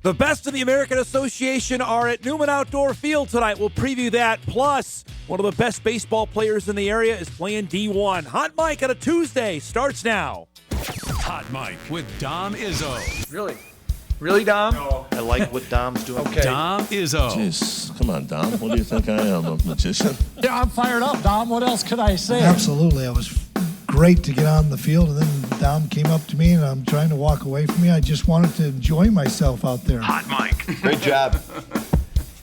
The best of the American Association are at Newman Outdoor Field tonight. We'll preview that. Plus, one of the best baseball players in the area is playing D1. Hot Mike on a Tuesday starts now. Hot Mike with Dom Izzo. Really? Really, Dom? No. I like what Dom's doing. Okay. Dom Izzo. Jeez, come on, Dom. What do you think I am, a magician? Yeah, I'm fired up, Dom. What else could I say? Absolutely. It was great to get on the field, and then Dom came up to me, and I'm trying to walk away from me. I just wanted to enjoy myself out there. Hot Mike. Great job.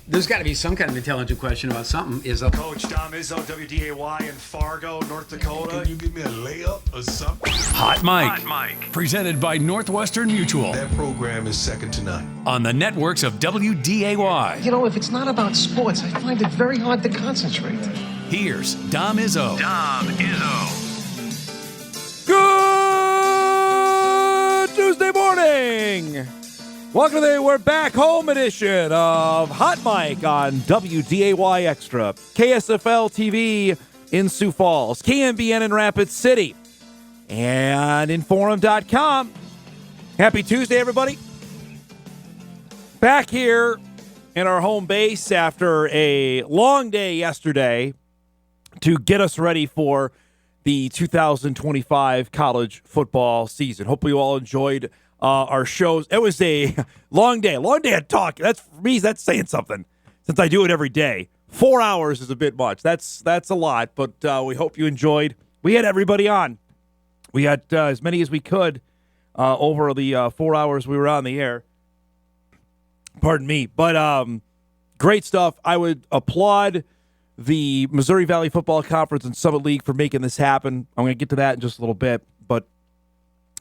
There's got to be some kind of intelligent question about something. Izzo. Coach Dom Izzo, WDAY in Fargo, North Dakota. Can you give me a layup or something? Hot Mike. Presented by Northwestern Mutual. That program is second to none. On the networks of WDAY. You know, if it's not about sports, I find it very hard to concentrate. Here's Dom Izzo. Good Tuesday morning. Welcome to the We're Back Home edition of Hot Mike on WDAY Extra, KSFL TV in Sioux Falls, KMBN in Rapid City, and Inforum.com. Happy Tuesday, everybody. Back here in our home base after a long day yesterday to get us ready for the 2025 college football season. Hope you all enjoyed our shows. It was a long day of talk. That's, for me, that's saying something, since I do it every day. 4 hours is a bit much. That's a lot, but we hope you enjoyed. We had everybody on. We had as many as we could over the 4 hours we were on the air. Pardon me. But great stuff. I would applaud the Missouri Valley Football Conference and Summit League for making this happen. I'm going to get to that in just a little bit, but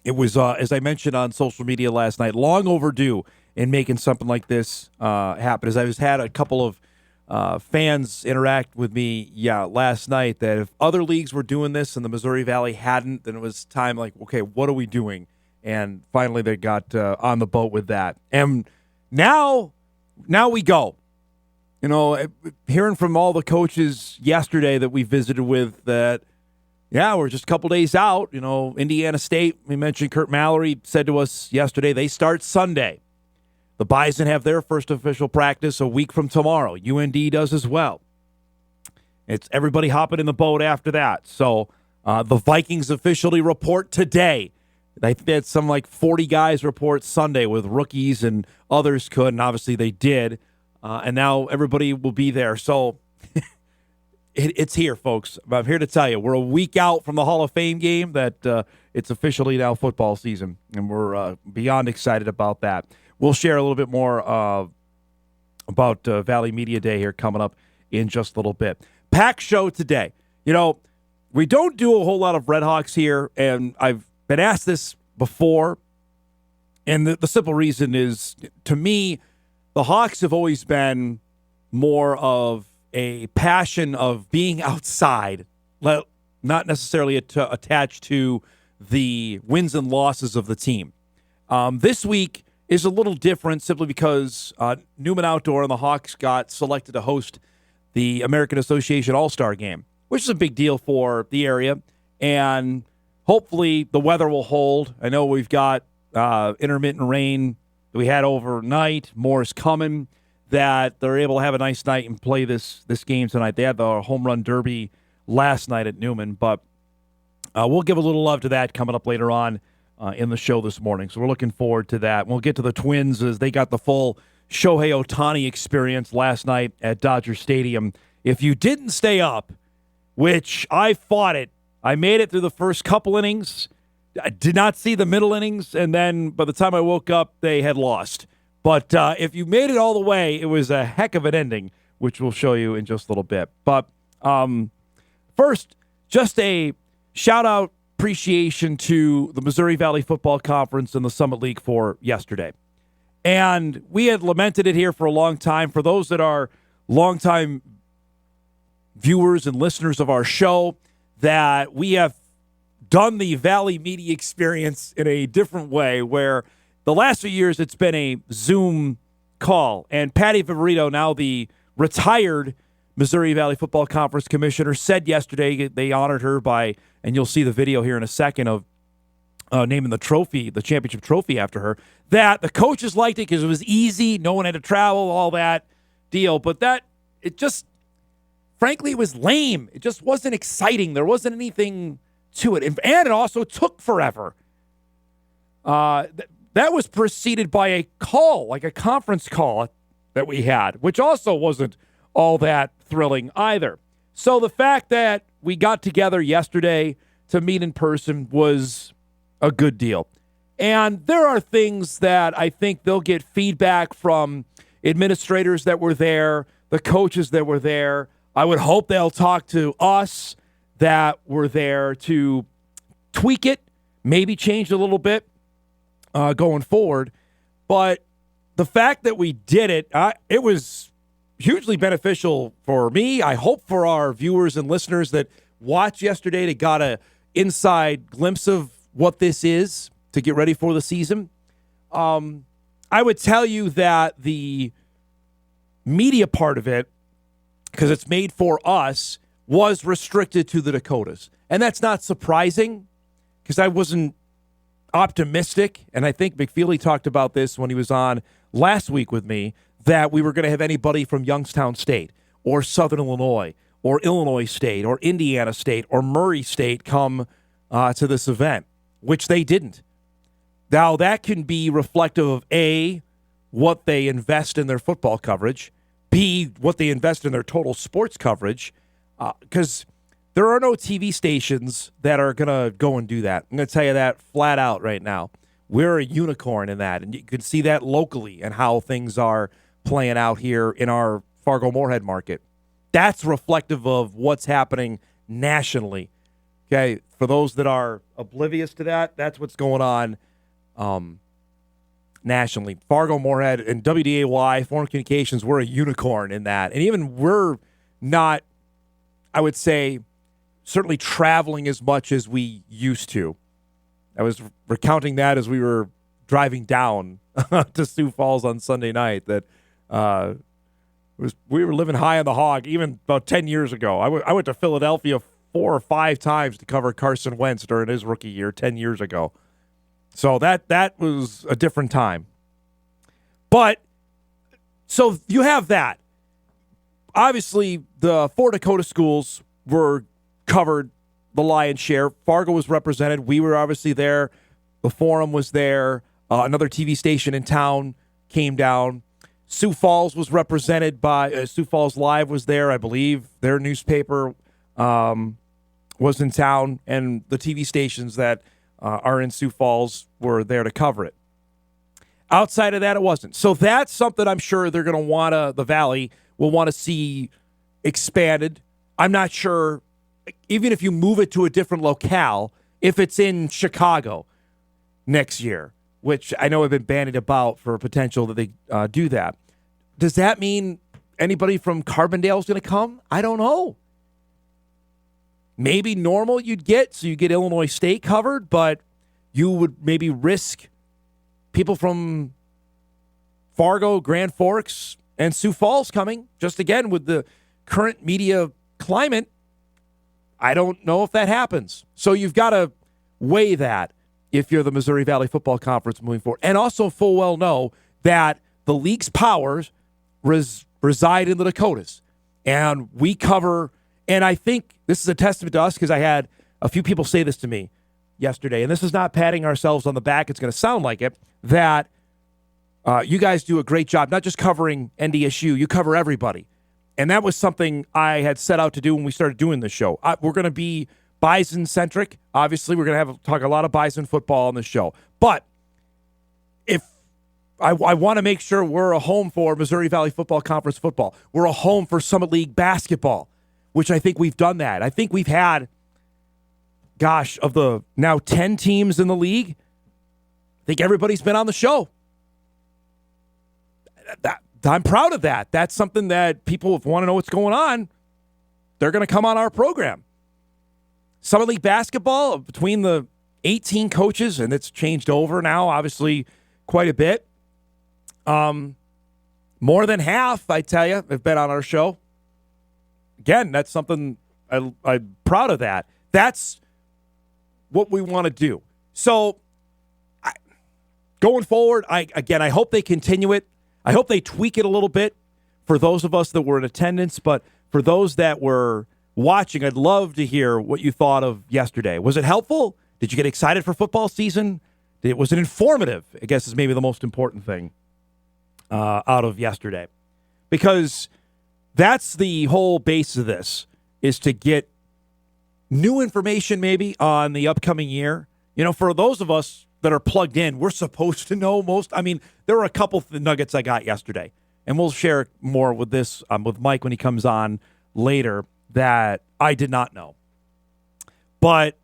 it was, as I mentioned on social media last night, long overdue in making something like this happen. As I had a couple of fans interact with me last night that if other leagues were doing this and the Missouri Valley hadn't, then it was time like, okay, what are we doing? And finally they got on the boat with that. And now we go. You know, hearing from all the coaches yesterday that we visited with that, we're just a couple days out. You know, Indiana State, we mentioned Kurt Mallory said to us yesterday, they start Sunday. The Bison have their first official practice a week from tomorrow. UND does as well. It's everybody hopping in the boat after that. So the Vikings officially report today. I think they had some like 40 guys report Sunday with rookies and others could, and obviously they did. And now everybody will be there. So it's here, folks. I'm here to tell you, we're a week out from the Hall of Fame game that it's officially now football season, and we're beyond excited about that. We'll share a little bit more about Valley Media Day here coming up in just a little bit. Packed show today. You know, we don't do a whole lot of RedHawks here, and I've been asked this before, and the simple reason is, to me, the Hawks have always been more of a passion of being outside, not necessarily attached to the wins and losses of the team. This week is a little different simply because Newman Outdoor and the Hawks got selected to host the American Association All-Star Game, which is a big deal for the area, and hopefully the weather will hold. I know we've got intermittent rain that we had overnight. More is coming. That they're able to have a nice night and play this game tonight. They had the home run derby last night at Newman, but we'll give a little love to that coming up later on in the show this morning. So we're looking forward to that. We'll get to the Twins as they got the full Shohei Ohtani experience last night at Dodger Stadium. If you didn't stay up, which I fought it, I made it through the first couple innings. I did not see the middle innings, and then by the time I woke up, they had lost. But if you made it all the way, it was a heck of an ending, which we'll show you in just a little bit. But first, just a shout-out appreciation to the Missouri Valley Football Conference and the Summit League for yesterday. And we had lamented it here for a long time. For those that are longtime viewers and listeners of our show, that we have done the Valley Media experience in a different way, where the last few years, it's been a Zoom call. And Patty Viverito, now the retired Missouri Valley Football Conference commissioner, said yesterday they honored her by, and you'll see the video here in a second, of naming the championship trophy after her, that the coaches liked it because it was easy. No one had to travel, all that deal. But frankly, it was lame. It just wasn't exciting. There wasn't anything to it. And it also took forever. That was preceded by a call, like a conference call that we had, which also wasn't all that thrilling either. So the fact that we got together yesterday to meet in person was a good deal. And there are things that I think they'll get feedback from administrators that were there, the coaches that were there. I would hope they'll talk to us that were there to tweak it, maybe change a little bit going forward. But the fact that we did it, it was hugely beneficial for me. I hope for our viewers and listeners that watched yesterday, they got an inside glimpse of what this is to get ready for the season. I would tell you that the media part of it, because it's made for us, was restricted to the Dakotas. And that's not surprising because I wasn't optimistic, and I think McFeely talked about this when he was on last week with me, that we were going to have anybody from Youngstown State or Southern Illinois or Illinois State or Indiana State or Murray State come to this event, which they didn't. Now, that can be reflective of, A, what they invest in their football coverage, B, what they invest in their total sports coverage, because there are no TV stations that are going to go and do that. I'm going to tell you that flat out right now. We're a unicorn in that, and you can see that locally and how things are playing out here in our Fargo-Moorhead market. That's reflective of what's happening nationally. Okay, for those that are oblivious to that, that's what's going on nationally. Fargo-Moorhead and WDAY, Foreign Communications, we're a unicorn in that. And even we're not, I would say, certainly traveling as much as we used to. I was recounting that as we were driving down to Sioux Falls on Sunday night, that we were living high on the hog even about 10 years ago. I went to Philadelphia 4 or 5 times to cover Carson Wentz during his rookie year 10 years ago. So that was a different time. But so you have that. Obviously, the 4 Dakota schools were covered the lion's share. Fargo was represented. We were obviously there. The Forum was there. Another TV station in town came down. Sioux Falls was represented by Sioux Falls Live was there. I believe their newspaper was in town, and the TV stations that are in Sioux Falls were there to cover it. Outside of that, it wasn't. So that's something I'm sure they're going to want to, the Valley will want to see expanded. I'm not sure, even if you move it to a different locale, if it's in Chicago next year, which I know have been bandied about for potential that they do that. Does that mean anybody from Carbondale is going to come? I don't know. Maybe normal you'd get, so you get Illinois State covered, but you would maybe risk people from Fargo, Grand Forks, and Sioux Falls coming. Just again, with the current media climate, I don't know if that happens. So you've got to weigh that if you're the Missouri Valley Football Conference moving forward. And also full well know that the league's powers reside in the Dakotas. And we cover, and I think this is a testament to us because I had a few people say this to me yesterday, and this is not patting ourselves on the back. It's going to sound like it, that you guys do a great job, not just covering NDSU, you cover everybody. And that was something I had set out to do when we started doing this show. We're going to be Bison-centric. Obviously, we're going to talk a lot of Bison football on this show. But if I want to make sure we're a home for Missouri Valley Football Conference football. We're a home for Summit League basketball, which I think we've done that. I think we've had, of the now 10 teams in the league, I think everybody's been on the show. I'm proud of that. That's something that people, if want to know what's going on, they're going to come on our program. Summit League basketball, between the 18 coaches, and it's changed over now, obviously, quite a bit. More than half, I tell you, have been on our show. Again, that's something I'm proud of that. That's what we want to do. So going forward, I hope they continue it. I hope they tweak it a little bit for those of us that were in attendance. But for those that were watching, I'd love to hear what you thought of yesterday. Was it helpful? Did you get excited for football season? Was it informative? I guess is maybe the most important thing out of yesterday. Because that's the whole base of this, is to get new information maybe on the upcoming year. You know, for those of us that are plugged in, we're supposed to know most. I mean, there were a couple of nuggets I got yesterday, and we'll share more with this with Mike when he comes on later that I did not know. But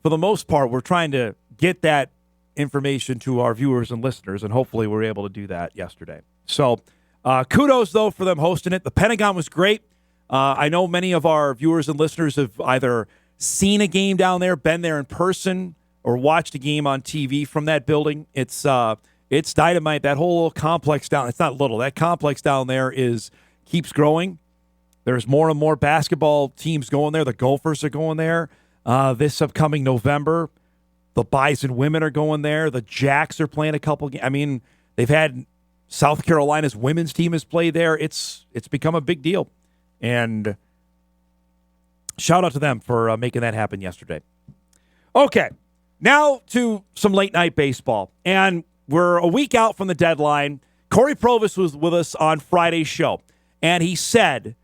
for the most part, we're trying to get that information to our viewers and listeners, and hopefully we're able to do that yesterday. So kudos, though, for them hosting it. The Pentagon was great. I know many of our viewers and listeners have either seen a game down there, been there in person, or watched a game on TV from that building. It's dynamite. That whole little complex down, it's not little. That complex down there keeps growing. There's more and more basketball teams going there. The Gophers are going there this upcoming November. The Bison women are going there. The Jacks are playing a couple games. I mean, they've had South Carolina's women's team has played there. It's become a big deal. And shout out to them for making that happen yesterday. Okay, now to some late night baseball. And we're a week out from the deadline. Corey Provis was with us on Friday's show. And he said,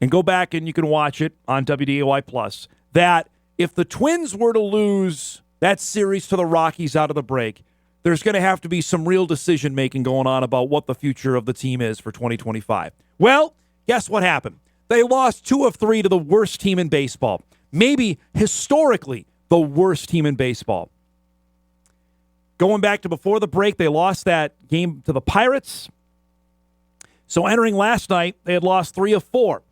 and go back and you can watch it on WDAY Plus, that if the Twins were to lose that series to the Rockies out of the break, there's going to have to be some real decision-making going on about what the future of the team is for 2025. Well, guess what happened? They lost 2 of 3 to the worst team in baseball. Maybe historically the worst team in baseball. Going back to before the break, they lost that game to the Pirates. So entering last night, they had lost 3 of 4.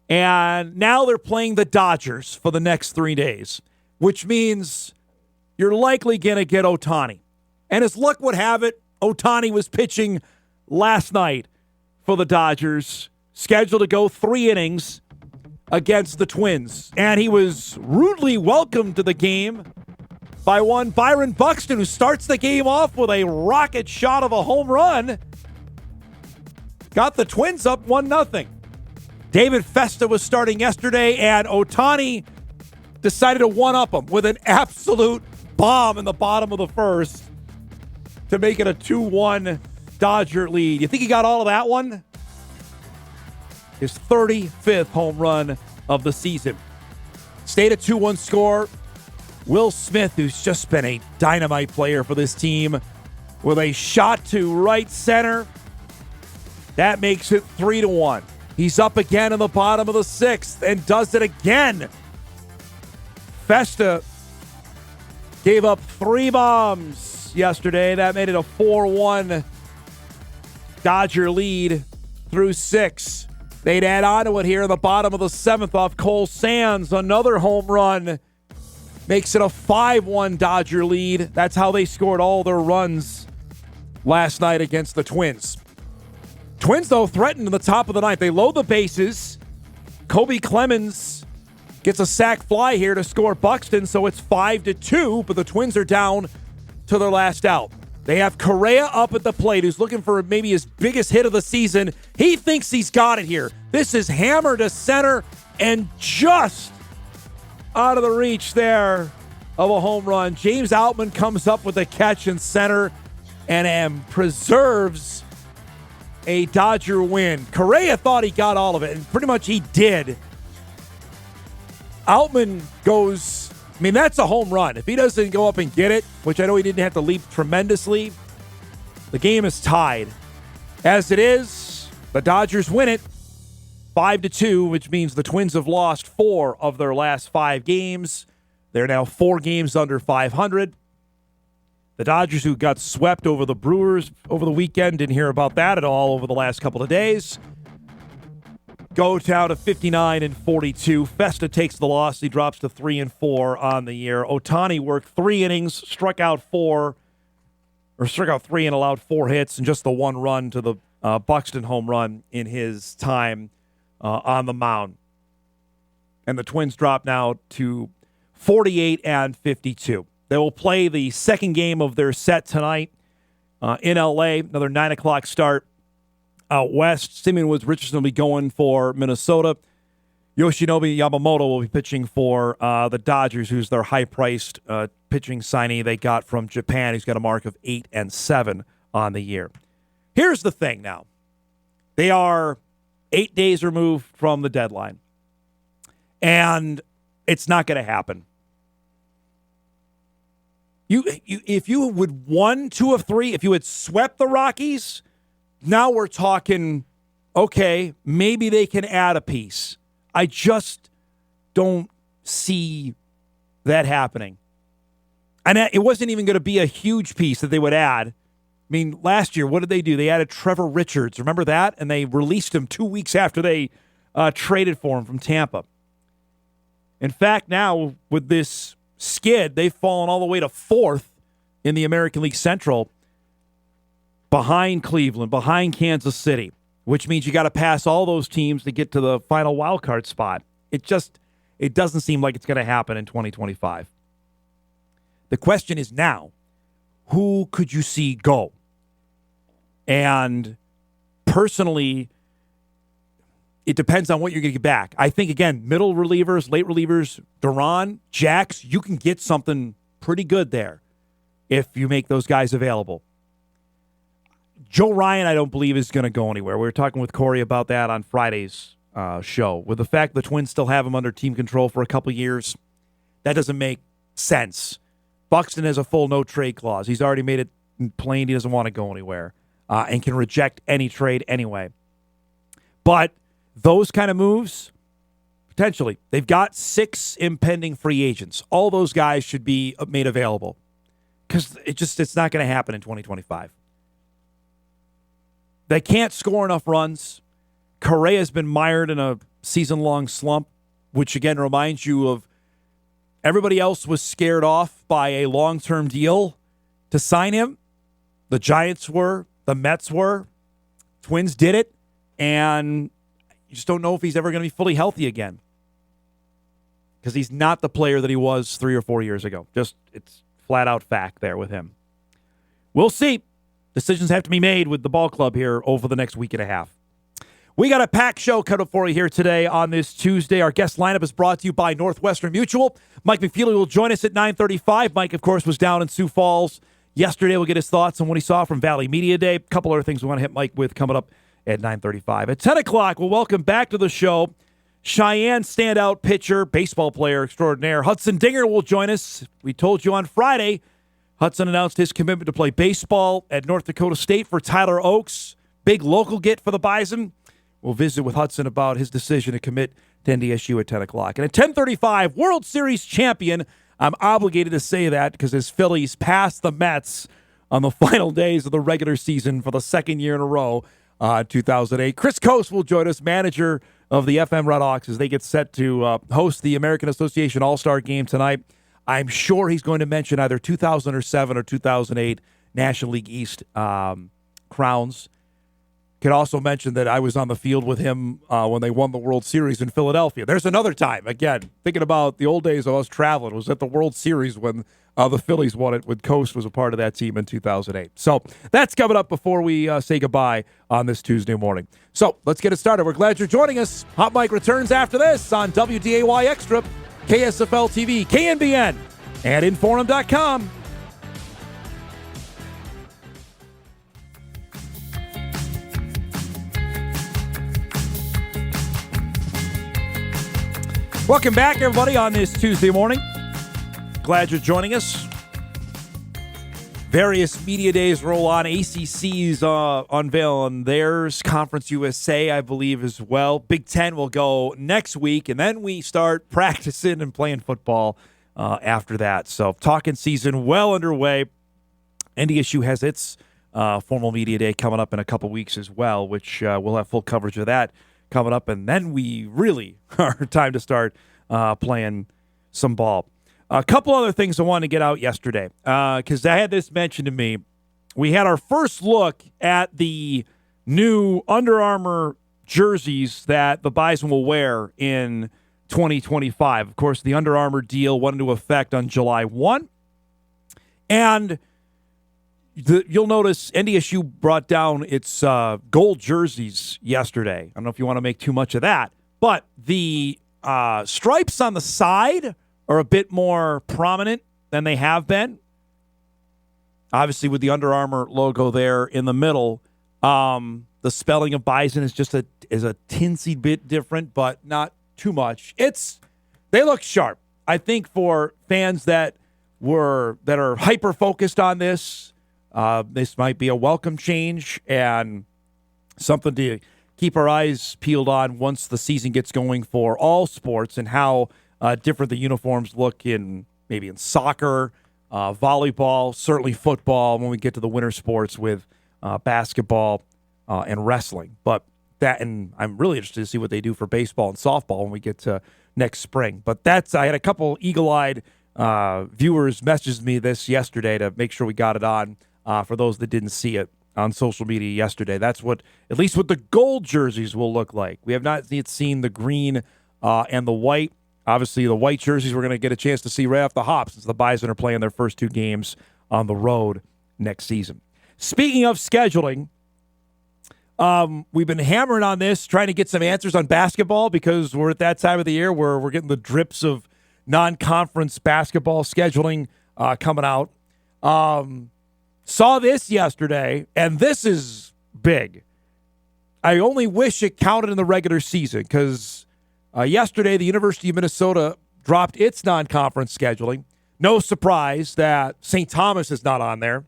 And now they're playing the Dodgers for the next 3 days, which means you're likely going to get Ohtani. And as luck would have it, Ohtani was pitching last night for the Dodgers, scheduled to go 3 innings against the Twins. And he was rudely welcomed to the game by one Byron Buxton, who starts the game off with a rocket shot of a home run. Got the Twins up 1-0. David Festa was starting yesterday, and Ohtani decided to one-up him with an absolute bomb in the bottom of the first to make it a 2-1 Dodger lead. You think he got all of that one? His 35th home run of the season. Stayed at 2-1 score. Will Smith, who's just been a dynamite player for this team, with a shot to right center. That makes it 3-1. He's up again in the bottom of the 6th and does it again. Festa gave up 3 bombs yesterday. That made it a 4-1 Dodger lead through 6. They'd add on to it here in the bottom of the 7th off Cole Sands. Another home run makes it a 5-1 Dodger lead. That's how they scored all their runs last night against the Twins. Twins, though, threatened in the top of the 9th. They load the bases. Kobe Clemens gets a sac fly here to score Buxton, so it's 5-2, but the Twins are down to their last out. They have Correa up at the plate, who's looking for maybe his biggest hit of the season. He thinks he's got it here. This is hammered to center and just out of the reach there of a home run. James Outman comes up with a catch in center and preserves a Dodger win. Correa thought he got all of it, and pretty much he did. Outman goes, I mean, that's a home run. If he doesn't go up and get it, which I know he didn't have to leap tremendously, the game is tied. As it is, the Dodgers win it 5-2, which means the Twins have lost 4 of their last 5 games. They're now 4 games under 500. The Dodgers, who got swept over the Brewers over the weekend, didn't hear about that at all over the last couple of days. Go down to 59-42. Festa takes the loss. He drops to 3-4 on the year. Ohtani worked 3 innings, struck out 3 and allowed 4 hits, and just the 1 run to the Buxton home run in his time on the mound. And the Twins drop now to 48-52. They will play the second game of their set tonight in L.A., another 9 o'clock start out west. Simeon Woods Richardson will be going for Minnesota. Yoshinobu Yamamoto will be pitching for the Dodgers, who's their high-priced pitching signee they got from Japan, who's got a mark of 8-7 on the year. Here's the thing now. They are 8 days removed from the deadline, and it's not going to happen. If you would won 2 of 3, if you had swept the Rockies, now we're talking, okay, maybe they can add a piece. I just don't see that happening. And it wasn't even going to be a huge piece that they would add. I mean, last year, what did they do? They added Trevor Richards. Remember that? And they released him 2 weeks after they traded for him from Tampa. In fact, now with this skid, they've fallen all the way to 4th in the American League Central, behind Cleveland, behind Kansas City, which means you got to pass all those teams to get to the final wild card spot. It doesn't seem like it's going to happen in 2025. The question is now, who could you see go? And personally, it depends on what you're going to get back. I think, again, middle relievers, late relievers, Duran, Jax, you can get something pretty good there if you make those guys available. Joe Ryan, I don't believe, is going to go anywhere. We were talking with Corey about that on Friday's show. With the fact the Twins still have him under team control for a couple years, that doesn't make sense. Buxton has a full no-trade clause. He's already made it plain he doesn't want to go anywhere and can reject any trade anyway. But those kind of moves, potentially. They've got 6 impending free agents. All those guys should be made available because it's not going to happen in 2025. They can't score enough runs. Correa's been mired in a season-long slump, which, again, reminds you of everybody else was scared off by a long-term deal to sign him. The Giants were. The Mets were. Twins did it. And you just don't know if he's ever going to be fully healthy again because he's not the player that he was 3 or 4 years ago. It's flat-out fact there with him. We'll see. Decisions have to be made with the ball club here over the next week and a half. We got a packed show cut up for you here today on this Tuesday. Our guest lineup is brought to you by Northwestern Mutual. Mike McFeely will join us at 9:35. Mike, of course, was down in Sioux Falls yesterday. We'll get his thoughts on what he saw from Valley Media Day. A couple other things we want to hit Mike with coming up at 9:35. At 10 o'clock, we'll welcome back to the show Cheyenne standout pitcher, baseball player extraordinaire. Hudson Dinger will join us. We told you on Friday, Hudson announced his commitment to play baseball at North Dakota State for Tyler Oaks. Big local get for the Bison. We'll visit with Hudson about his decision to commit to NDSU at 10 o'clock. And at 10:35, World Series champion. I'm obligated to say that because his Phillies passed the Mets on the final days of the regular season for the second year in a row, 2008. Chris Coste will join us, manager of the FM RedHawks, as they get set to host the American Association All-Star Game tonight. I'm sure he's going to mention either 2007 or 2008 National League East crowns. Could also mention that I was on the field with him when they won the World Series in Philadelphia. There's another time, again, thinking about the old days of us traveling, was at the World Series when the Phillies won it, when Coste was a part of that team in 2008. So that's coming up before we say goodbye on this Tuesday morning. So let's get it started. We're glad you're joining us. Hot Mike returns after this on WDAY Extra, KSFL TV, KNBN, and Inforum.com. Welcome back, everybody, on this Tuesday morning. Glad you're joining us. Various media days roll on. ACC's unveiling theirs. Conference USA, I believe, as well. Big Ten will go next week, and then we start practicing and playing football after that. So talking season well underway. NDSU has its formal media day coming up in a couple weeks as well, which we'll have full coverage of that coming up, and then we really are time to start playing some ball. A couple other things I wanted to get out yesterday, because I had this mentioned to me. We had our first look at the new Under Armour jerseys that the Bison will wear in 2025. Of course, the Under Armour deal went into effect on July 1. And you'll notice NDSU brought down its gold jerseys yesterday. I don't know if you want to make too much of that, but the stripes on the side are a bit more prominent than they have been. Obviously, with the Under Armour logo there in the middle, the spelling of Bison is just a tinsy bit different, but not too much. They look sharp. I think for fans that are hyper focused on this might be a welcome change and something to keep our eyes peeled on once the season gets going for all sports and how different the uniforms look in soccer, volleyball, certainly football when we get to the winter sports with basketball and wrestling. And I'm really interested to see what they do for baseball and softball when we get to next spring. But I had a couple eagle-eyed viewers message me this yesterday to make sure we got it on for those that didn't see it on social media yesterday. That's at least what the gold jerseys will look like. We have not yet seen the green and the white. Obviously, the white jerseys we're going to get a chance to see right off the hop since the Bison are playing their first 2 games on the road next season. Speaking of scheduling, we've been hammering on this, trying to get some answers on basketball because we're at that time of the year where we're getting the drips of non-conference basketball scheduling coming out. Saw this yesterday, and this is big. I only wish it counted in the regular season because yesterday the University of Minnesota dropped its non-conference scheduling. No surprise that St. Thomas is not on there.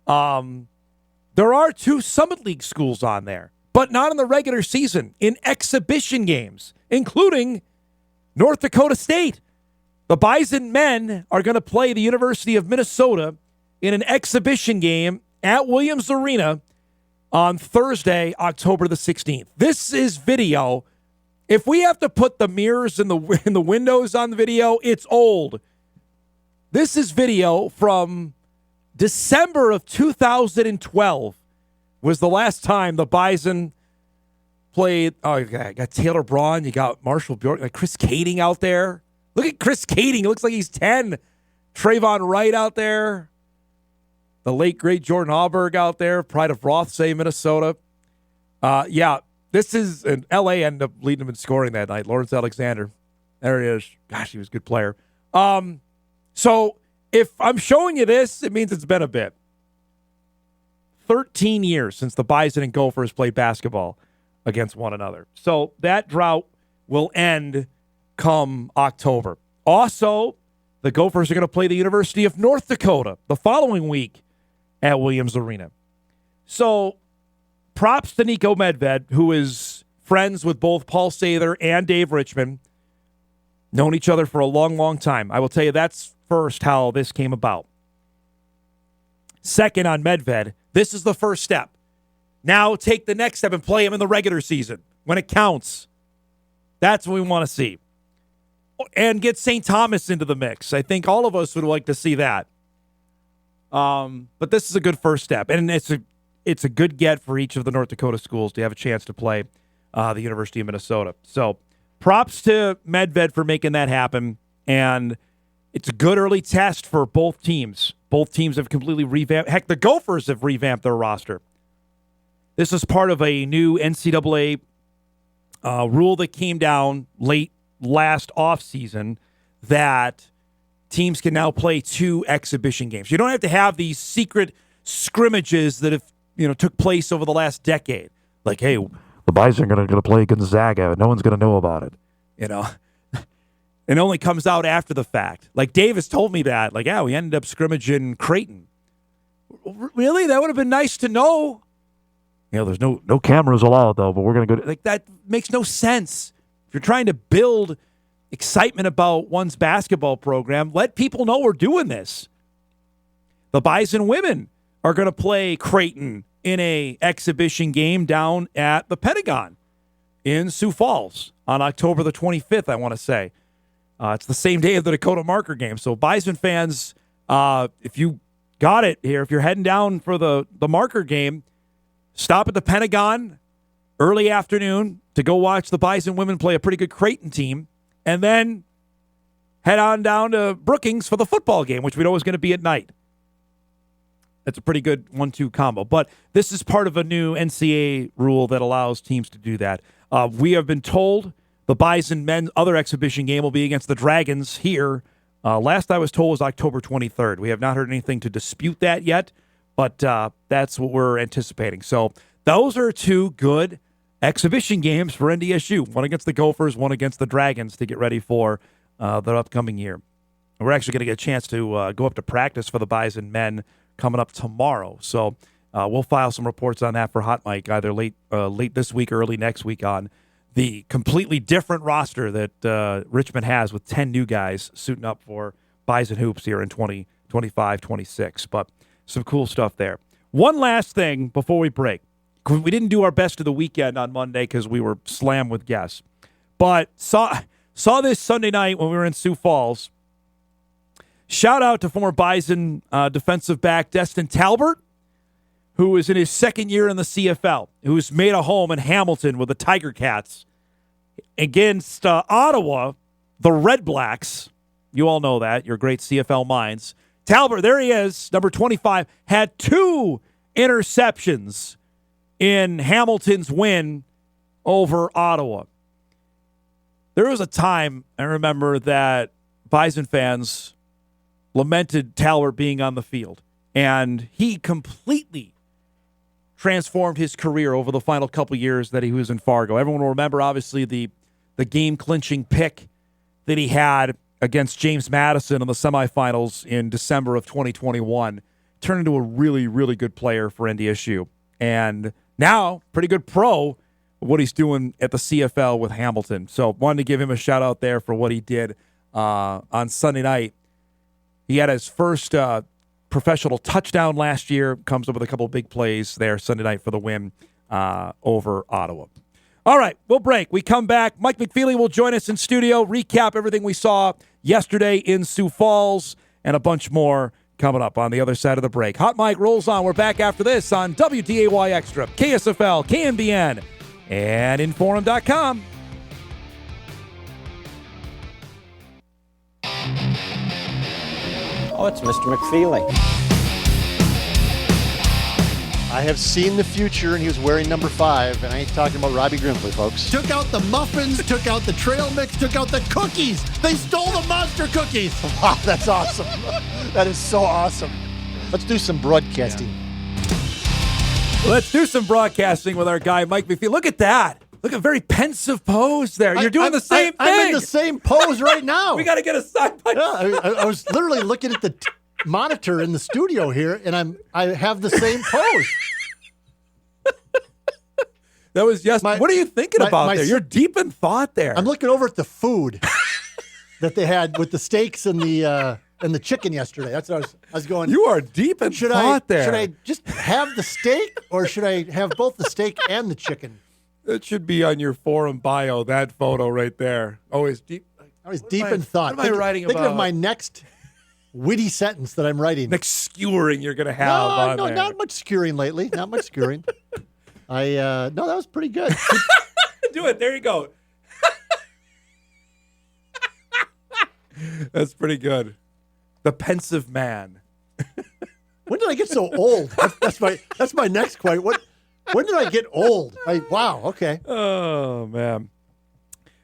There are 2 Summit League schools on there, but not in the regular season, in exhibition games, including North Dakota State. The Bison men are going to play the University of Minnesota in an exhibition game at Williams Arena on Thursday, October the 16th. This is video. If we have to put the mirrors in the windows on the video, it's old. This is video from December of 2012 was the last time the Bison played. Oh, you got Taylor Braun. You got Marshall Bjork. Chris Kading out there. Look at Chris Kading. It looks like he's 10. Trayvon Wright out there. The late, great Jordan Hauberg out there. Pride of Rothsay, Minnesota. This is an L.A. ended up leading him in scoring that night. Lawrence Alexander. There he is. Gosh, he was a good player. So if I'm showing you this, it means it's been a bit. 13 years since the Bison and Gophers played basketball against one another. So that drought will end come October. Also, the Gophers are going to play the University of North Dakota the following week at Williams Arena. So props to Nico Medved, who is friends with both Paul Sather and Dave Richmond. Known each other for a long, long time. I will tell you that's first how this came about. Second on Medved, this is the first step. Now take the next step and play him in the regular season when it counts. That's what we want to see. And get St. Thomas into the mix. I think all of us would like to see that. But this is a good first step. And it's a good get for each of the North Dakota schools to have a chance to play the University of Minnesota. So props to Medved for making that happen. And it's a good early test for both teams. Both teams have completely revamped. Heck, the Gophers have revamped their roster. This is part of a new NCAA rule that came down late last offseason that teams can now play 2 exhibition games. You don't have to have these secret scrimmages that have took place over the last decade. Like, hey, the Bison are going to play Gonzaga. No one's going to know about it. It only comes out after the fact. Like Davis told me that. Like, yeah, we ended up scrimmaging Creighton. Really? That would have been nice to know. There's no cameras allowed, though, but we're going to go. Like, that makes no sense. If you're trying to build excitement about one's basketball program, let people know we're doing this. The Bison women are going to play Creighton in a exhibition game down at the Pentagon in Sioux Falls on October the 25th, I want to say. It's the same day of the Dakota Marker game. So Bison fans, if you got it here, if you're heading down for the Marker game, stop at the Pentagon early afternoon to go watch the Bison women play a pretty good Creighton team, and then head on down to Brookings for the football game, which we know is going to be at night. It's a pretty good 1-2 combo. But this is part of a new NCAA rule that allows teams to do that. We have been told the Bison men's other exhibition game will be against the Dragons here. Last I was told was October 23rd. We have not heard anything to dispute that yet, but that's what we're anticipating. So those are two good exhibition games for NDSU. One against the Gophers, one against the Dragons to get ready for the upcoming year. We're actually going to get a chance to go up to practice for the Bison men coming up tomorrow. So we'll file some reports on that for Hot Mike either late this week or early next week on the completely different roster that Richmond has with 10 new guys suiting up for Bison Hoops here in 2025-26. But some cool stuff there. One last thing before we break. We didn't do our best of the weekend on Monday because we were slammed with guests. But saw this Sunday night when we were in Sioux Falls. Shout out to former Bison defensive back Destin Talbert, who is in his second year in the CFL, who's made a home in Hamilton with the Tiger Cats against Ottawa, the Red Blacks. You all know that. You're great CFL minds. Talbert, there he is, number 25, had 2 interceptions in Hamilton's win over Ottawa. There was a time, I remember, that Bison fans lamented Talbert being on the field, and he completely transformed his career over the final couple years that he was in Fargo. Everyone will remember, obviously, the game-clinching pick that he had against James Madison in the semifinals in December of 2021. Turned into a really, really good player for NDSU. And now, pretty good pro, what he's doing at the CFL with Hamilton. So wanted to give him a shout-out there for what he did on Sunday night. He had his first professional touchdown last year. Comes up with a couple of big plays there Sunday night for the win over Ottawa. All right, we'll break. We come back. Mike McFeely will join us in studio, recap everything we saw yesterday in Sioux Falls, and a bunch more coming up on the other side of the break. Hot Mike rolls on. We're back after this on WDAY Extra, KSFL, KMBN, and Inforum.com. Oh, it's Mr. McFeely. I have seen the future, and he was wearing number 5, and I ain't talking about Robbie Grimsley, folks. Took out the muffins, took out the trail mix, took out the cookies. They stole the monster cookies. Wow, that's awesome. That is so awesome. Let's do some broadcasting. Let's do some broadcasting with our guy, Mike McFeely. Look at that. Look at a very pensive pose there. You're doing the same thing. I'm in the same pose right now. We got to get a side by side. I was literally looking at the monitor in the studio here, and I have the same pose. That was just. What are you thinking about there? You're deep in thought there. I'm looking over at the food that they had with the steaks and the chicken yesterday. That's what I was going. You are deep in thought there. Should I just have the steak, or should I have both the steak and the chicken? That should be on your forum bio. That photo right there. Always deep. I was deep in thought. What am I writing about? Thinking of my next witty sentence that I'm writing. Next skewering you're going to have on there. Not much skewering lately. Not much skewering. No, that was pretty good. Do it. There you go. That's pretty good. The pensive man. When did I get so old? That's my next question. When did I get old? Wow. Okay. Oh man.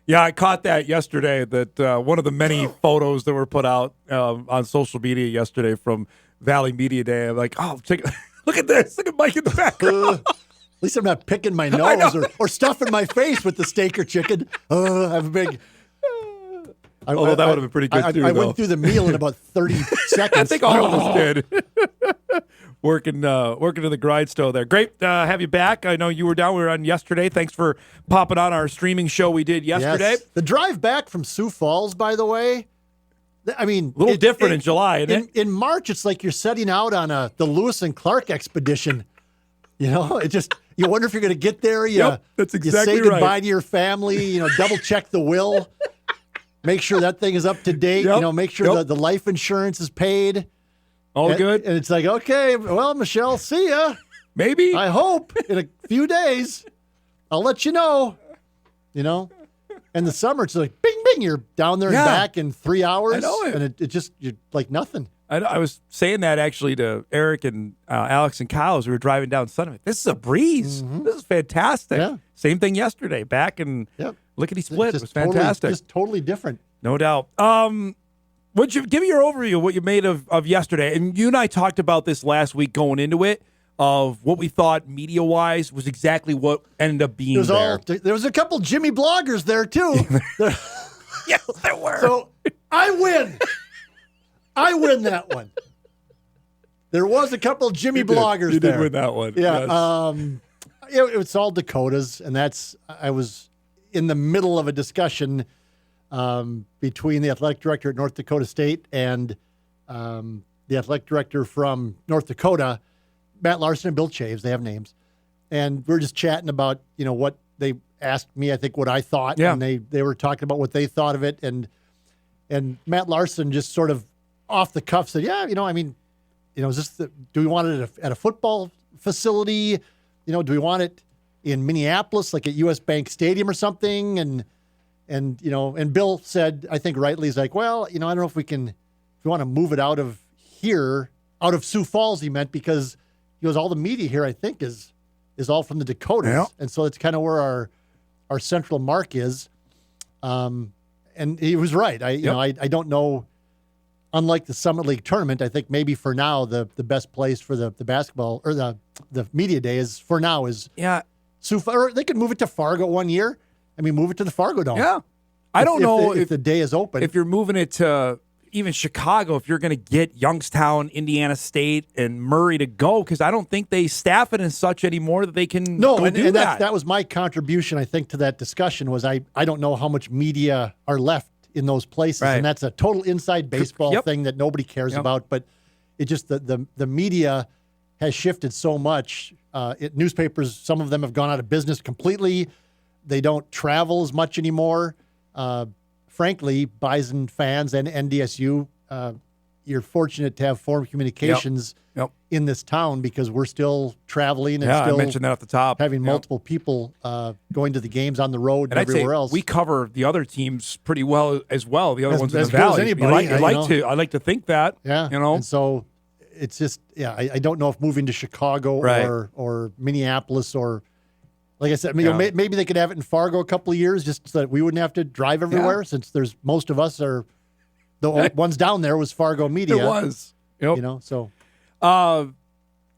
Yeah, I caught that yesterday. That one of the many photos that were put out on social media yesterday from Valley Media Day. I'm like, oh, look at this. Look at Mike in the background. At least I'm not picking my nose or stuffing my face with the steak or chicken. I have a big. Although that would have been pretty good too. I went through the meal in about 30 seconds. I think all of us did. Working to the grindstone there. Great to have you back. I know you were down. We were on yesterday. Thanks for popping on our streaming show we did yesterday. Yes. The drive back from Sioux Falls, by the way, I mean, a little different in July, isn't it? In March, it's like you're setting out on the Lewis and Clark expedition. You know, it just, you wonder if you're going to get there. That's exactly you say goodbye right. to your family, double check the will, make sure that thing is up to date, make sure the life insurance is paid. All good. And it's like, okay, well, Michelle, see ya. Maybe. I hope in a few days. I'll let you know. In the summer, it's like, bing, bing, you're down there and back in 3 hours. I know it. And it just, you're like nothing. I was saying that actually to Eric and Alex and Kyle as we were driving down Sunday. This is a breeze. This is fantastic. Yeah. Same thing yesterday. Back and lickety split. It was fantastic. Just totally different. No doubt. Would you give me your overview of what you made of yesterday? And you and I talked about this last week going into it, of what we thought media-wise was exactly what ended up being there. There was a couple Jimmy bloggers there, too. Yes, there were. So I win. I win that one. There was a couple Jimmy bloggers you there. You did win that one. Yeah. Yes. It's all Dakotas, and I was in the middle of a discussion between the athletic director at North Dakota State and the athletic director from North Dakota, Matt Larson and Bill Chaves. They have names. And we're just chatting about, what they asked me, I think, what I thought. Yeah. And they were talking about what they thought of it. And Matt Larson just sort of off the cuff said, is this do we want it at a football facility? Do we want it in Minneapolis, like at US Bank Stadium or something? And Bill said, I think rightly, he's like, well, I don't know if we want to move it out of here, out of Sioux Falls, he meant, because he goes, all the media here, I think, is all from the Dakotas. Yeah. And so it's kind of where our central mark is. And he was right. I don't know. Unlike the Summit League tournament, I think maybe for now the best place for the basketball or the media day is Sioux Falls. Or they could move it to Fargo one year. Move it to the Fargo Dome. Yeah. I don't know if the day is open. If you're moving it to even Chicago, if you're going to get Youngstown, Indiana State, and Murray to go, because I don't think they staff it and such anymore that they can do that. That was my contribution, I think, to that discussion was I don't know how much media are left in those places. Right. And that's a total inside baseball thing that nobody cares about. But it just, the media has shifted so much. Newspapers, some of them have gone out of business completely. They don't travel as much anymore. Frankly, Bison fans and NDSU, you're fortunate to have Forum Communications in this town because we're still traveling and still I mentioned that at the top. having multiple people going to the games on the road and everywhere else. We cover the other teams pretty well as well. The other ones in the as good as Valley. anybody, I like to think that. Yeah. And so it's just I don't know if moving to Chicago or Minneapolis or. Like I said, maybe they could have it in Fargo a couple of years just so that we wouldn't have to drive everywhere since most of us are the ones down there was Fargo media. It was. Yep. So.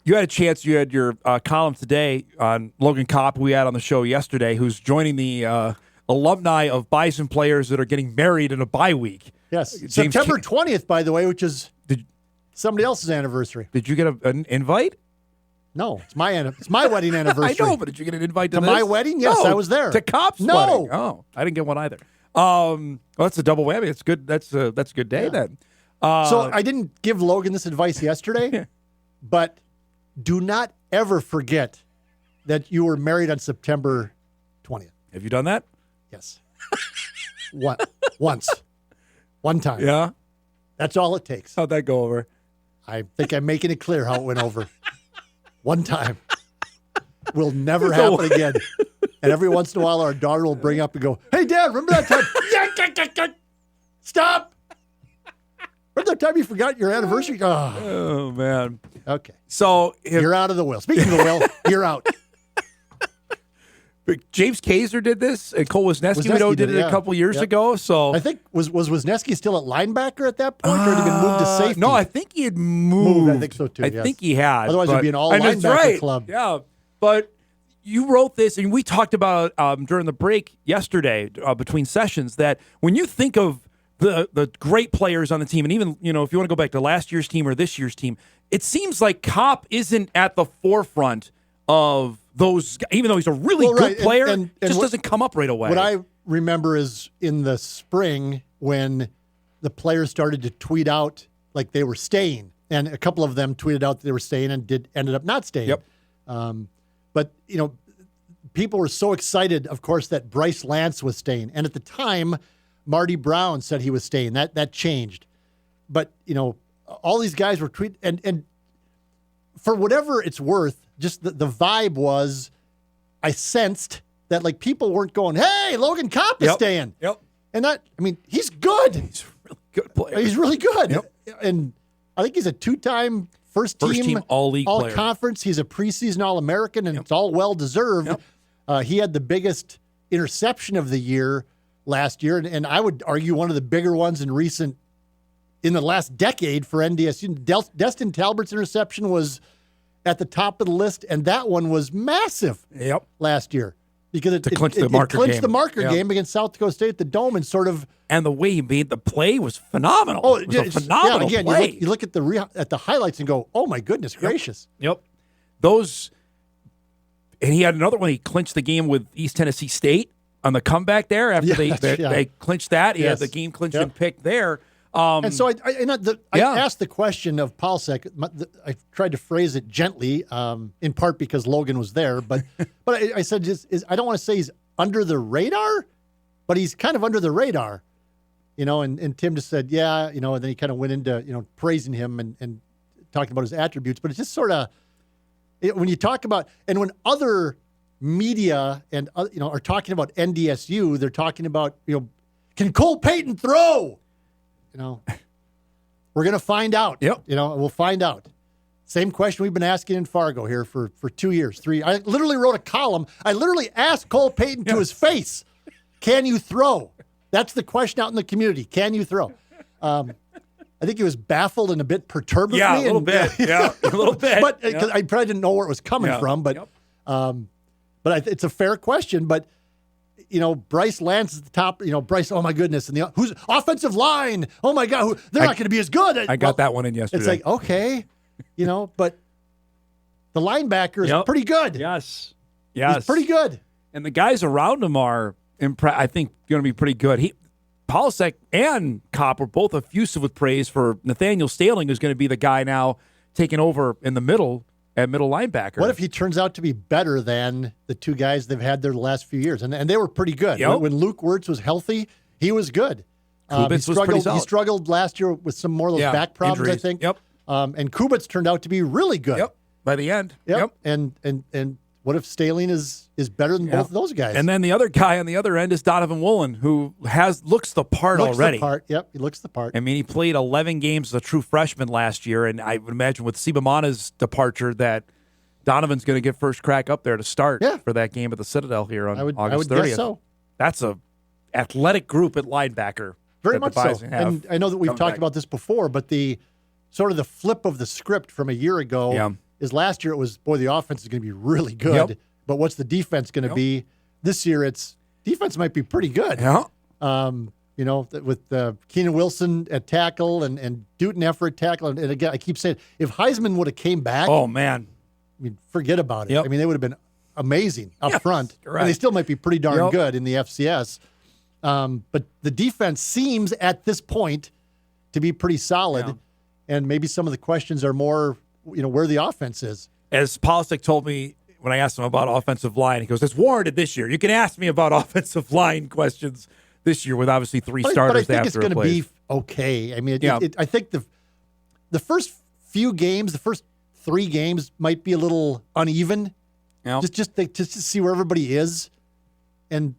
You had a chance. You had your column today on Logan Kopp, who we had on the show yesterday, who's joining the alumni of Bison players that are getting married in a bye week. Yes. September 20th, by the way, which is somebody else's anniversary. Did you get an invite? No, it's my wedding anniversary. I know, but did you get an invite to my wedding? Yes, I was there. To Kopp's No. wedding? Oh, I didn't get one either. Well, that's a double whammy. It's good. That's a good day then. So I didn't give Logan this advice yesterday, but do not ever forget that you were married on September 20th. Have you done that? Yes. Once. One time. Yeah. That's all it takes. How'd that go over? I think I'm making it clear how it went over. One time. Will never happen again. And every once in a while, our daughter will bring up and go, hey, Dad, remember that time? Stop. Remember that time you forgot your anniversary? Oh, man. Okay. So you're out of the will. Speaking of the will, you're out. James Kaiser did this, and Cole Wisniewski did it a couple years ago. So I think was Wisniewski still at linebacker at that point, or had he been moved to safety? No, I think he had moved. I think so too. I think he had. Otherwise, it'd be an all linebacker club. Yeah, but you wrote this, and we talked about during the break yesterday between sessions that when you think of the great players on the team, and even if you want to go back to last year's team or this year's team, it seems like Kopp isn't at the forefront of those, even though he's a really good player, and just doesn't come up right away. What I remember is in the spring when the players started to tweet out like they were staying, and a couple of them tweeted out that they were staying and ended up not staying. Yep. But people were so excited, of course, that Bryce Lance was staying, and at the time, Marty Brown said he was staying. That changed, but all these guys were tweeting, and for whatever it's worth. Just the vibe was, I sensed that like people weren't going, hey, Logan Kopp is staying. Yep. And he's good. He's a really good player. He's really good. Yep. And I think he's a two-time first-team all-league player. All-conference. He's a preseason All-American, and it's all well-deserved. Yep. He had the biggest interception of the year last year, and I would argue one of the bigger ones in the last decade for NDSU. Destin Talbert's interception was at the top of the list, and that one was massive last year because it clinched the marker game against South Dakota State at the Dome and sort of. And the way he made the play was phenomenal. Oh, it was a phenomenal again, play. You look at the highlights and go, "Oh my goodness gracious!" Yep. Those, and he had another one. He clinched the game with East Tennessee State on the comeback there after they clinched that. He had the game clinched and picked there. And so I asked the question of Palsek. I tried to phrase it gently, in part because Logan was there, but I said I don't want to say he's under the radar, but he's kind of under the radar, And Tim just said, and then he kind of went into praising him and talking about his attributes. But it's just sort of when you talk about and when other media and are talking about NDSU, they're talking about can Cole Payton throw? We're going to find out. Yep. We'll find out. Same question we've been asking in Fargo here for 2 years, 3. I literally wrote a column. I literally asked Cole Payton to his face, can you throw? That's the question out in the community. Can you throw? I think he was baffled and a bit perturbed with me. A little bit. Yeah, a little bit. But because I probably didn't know where it was coming from. But it's a fair question. But Bryce Lance is the top. Bryce. Oh my goodness! And who's offensive line? Oh my God! They're not going to be as good. I got that one in yesterday. It's like okay, but the linebacker is pretty good. Yes, he's pretty good. And the guys around him are, I think, going to be pretty good. Palsek and Kopp were both effusive with praise for Nathaniel Staling, who's going to be the guy now taking over in the middle. At middle linebacker. What if he turns out to be better than the two guys they've had there the last few years? And they were pretty good. Yep. When Luke Wirtz was healthy, he was good. Kubitz was pretty solid. He struggled last year with some more of those back problems, injuries. I think. Yep. And Kubitz turned out to be really good. Yep. By the end. Yep. And what if Staling is better than both of those guys? And then the other guy on the other end is Donovan Woolen, who looks the part already. Yep, he looks the part. I mean, he played 11 games as a true freshman last year, and I would imagine with Sibamana's departure that Donovan's going to get first crack up there to start for that game at the Citadel here on August 30th. I would guess so. That's a athletic group at linebacker. Very much so. And I know that we've talked about this before, but the sort of the flip of the script from a year ago is last year it was, boy, the offense is going to be really good, but what's the defense going to be? This year it's defense might be pretty good. Yeah. With Keenan Wilson at tackle and Dutton Effer at tackle. And again, I keep saying, if Heisman would have came back. Oh, man. I mean, forget about it. Yep. I mean, they would have been amazing up front. Correct. And they still might be pretty darn good in the FCS. But the defense seems at this point to be pretty solid. Yeah. And maybe some of the questions are more, where the offense is. As Polisic told me when I asked him about offensive line, he goes, it's warranted this year. You can ask me about offensive line questions this year with obviously three starters. But I think it's going to be okay. I mean, I think the first few games, the first 3 games might be a little uneven, just to see where everybody is. And,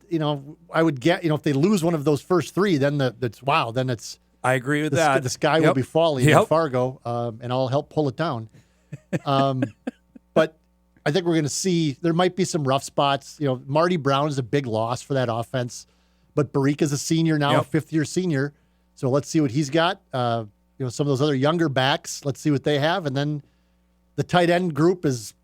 I would get, if they lose one of those first 3, then it's. I agree with that. The sky will be falling in Fargo, and I'll help pull it down. But I think we're going to see, there might be some rough spots. Marty Brown is a big loss for that offense, but Barika's a senior now, a 5th-year senior. So let's see what he's got. Some of those other younger backs, let's see what they have. And then the tight end group is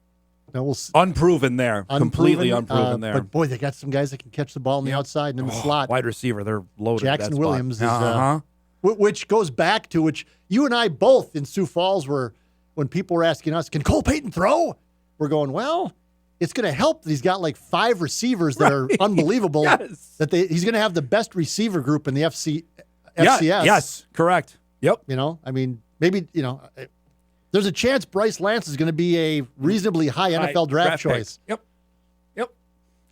unproven there. Completely unproven there. But, boy, they got some guys that can catch the ball on the outside and in the slot. Wide receiver, they're loaded. Jackson Williams is which goes back to which you and I both in Sioux Falls were, when people were asking us, can Cole Payton throw? We're going, well, it's going to help that he's got like 5 receivers that are unbelievable. Yes. That he's going to have the best receiver group in the FCS. Yes, correct. Yep. I mean, maybe, there's a chance Bryce Lance is going to be a reasonably high NFL draft choice. Yep.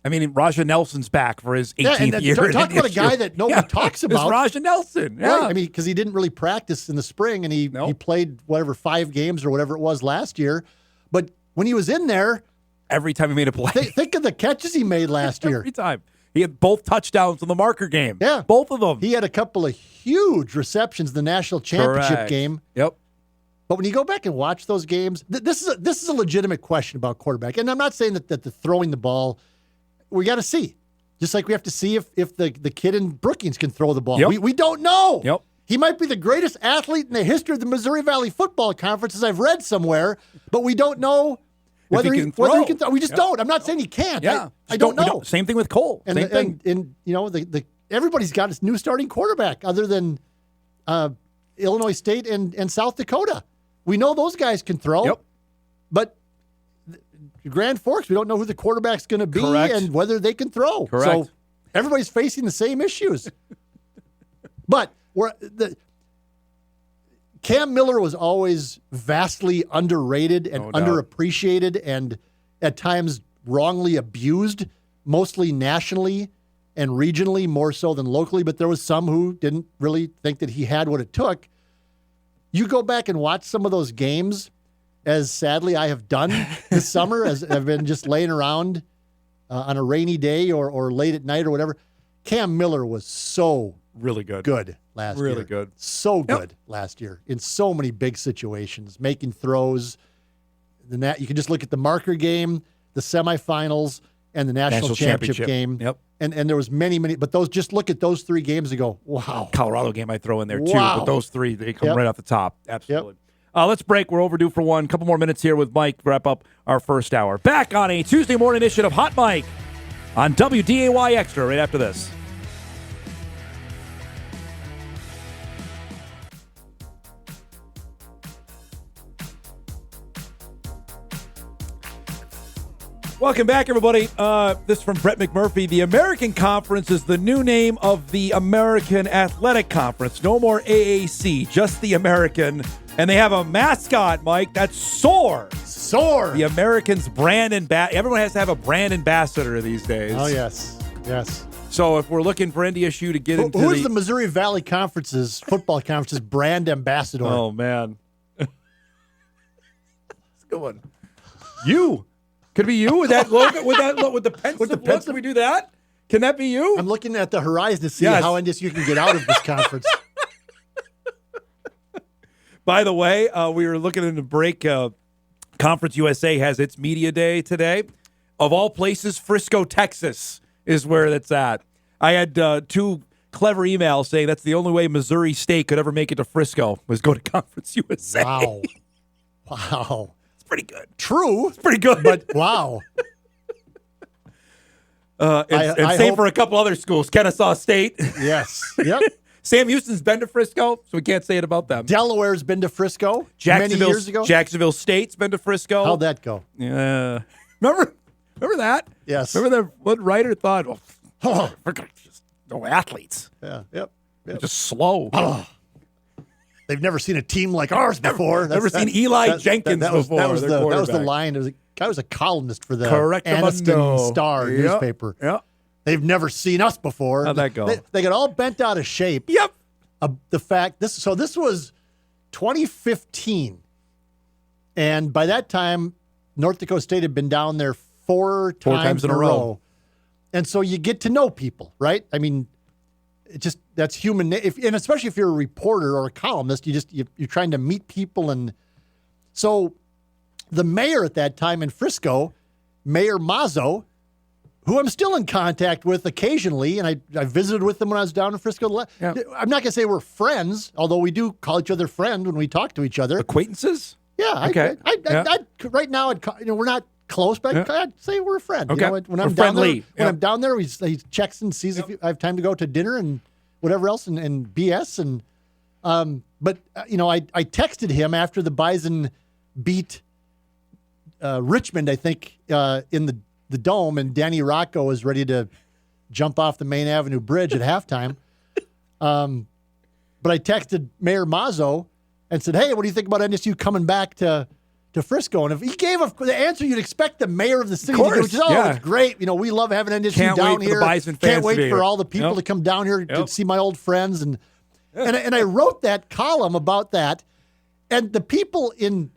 I mean, Raja Nelson's back for his 18th year. Talk about a guy that nobody talks about. It's Raja Nelson. Yeah. Right? I mean, because he didn't really practice in the spring, and he played 5 games or whatever it was last year. But when he was in there, every time he made a play, think of the catches he made last year. Every time. He had both touchdowns in the marker game. Yeah. Both of them. He had a couple of huge receptions in the national championship game. Yep. But when you go back and watch those games, this is a legitimate question about quarterback. And I'm not saying that the throwing the ball, we got to see. Just like we have to see if the kid in Brookings can throw the ball. Yep. We don't know. Yep. He might be the greatest athlete in the history of the Missouri Valley Football Conference, as I've read somewhere, but we don't know whether he can throw. We just don't. I'm not saying he can't. Yeah. I don't know. Same thing with Cole. Same thing. And everybody's got his new starting quarterback other than Illinois State and South Dakota. We know those guys can throw. Yep. But Grand Forks, we don't know who the quarterback's going to be and whether they can throw. Correct. So everybody's facing the same issues. But Cam Miller was always vastly underrated and underappreciated and at times wrongly abused, mostly nationally and regionally more so than locally. But there was some who didn't really think that he had what it took. You go back and watch some of those games, as sadly I have done this summer, as I've been just laying around on a rainy day or late at night or whatever. Cam Miller was so really good last year. Really good. So good last year in so many big situations, making throws. You can just look at the marker game, the semifinals, and the national championship game. Yep. And there was many, but just look at those 3 games and go, wow. Colorado game I throw in there too, Wow. but those 3, they come right off the top. Absolutely. Yep. Let's break. We're overdue for one. Couple more minutes here with Mike to wrap up our first hour. Back on a Tuesday morning edition of Hot Mike on WDAY Extra right after this. Welcome back, everybody. This is from Brett McMurphy. The American Conference is the new name of the American Athletic Conference. No more AAC, just the American. And they have a mascot, Mike, that's SOAR. SOAR. The Americans' brand everyone has to have a brand ambassador these days. Oh, yes. Yes. So if we're looking for NDSU to get into who is the Missouri Valley Conference's football conference's brand ambassador? Oh, man. That's a good one. You. Could it be you with that logo, with the pensive look? Can we do that? Can that be you? I'm looking at the horizon to see how NDSU can get out of this conference. By the way, we were looking in the break. Conference USA has its media day today. Of all places, Frisco, Texas is where that's at. I had 2 clever emails saying that's the only way Missouri State could ever make it to Frisco was go to Conference USA. Wow. Pretty good. True. It's pretty good. But wow. Same for a couple other schools. Kennesaw State. Yes. Yep. Sam Houston's been to Frisco, so we can't say it about them. Delaware's been to Frisco many years ago. Jacksonville State's been to Frisco. How'd that go? Yeah. Remember that? Yes. Remember that one writer thought, we're going to just no athletes. Yeah. Yep. They're just slow. They've never seen a team like ours before. Never seen Eli Jenkins before. That was the line. The guy was a columnist for the Correctamundo Anniston Star newspaper. Yep. They've never seen us before. How'd that go? They got all bent out of shape. Yep. The fact this was 2015, and by that time, North Dakota State had been down there four times in a row, and so you get to know people, right? I mean. That's human, and especially if you're a reporter or a columnist, you're trying to meet people, and so the mayor at that time in Frisco, Mayor Mazzo, who I'm still in contact with occasionally, and I visited with him when I was down in Frisco. Yeah. I'm not gonna say we're friends, although we do call each other friend when we talk to each other. Acquaintances? Yeah. Okay. Right now, we're not close, but I'd say we're a friend. Okay. When I'm down there, he checks and sees if I have time to go to dinner and whatever else and BS. And but I texted him after the Bison beat Richmond, I think, in the Dome, and Danny Rocco was ready to jump off the Main Avenue Bridge at halftime. But I texted Mayor Mazzo and said, "Hey, what do you think about NDSU coming back to Frisco?" And if he gave the answer you'd expect the mayor of the city to give, which is, it's great. We love having NDSU down here. Can't wait for all the people to come down here to see my old friends. And I wrote that column about that. And the people in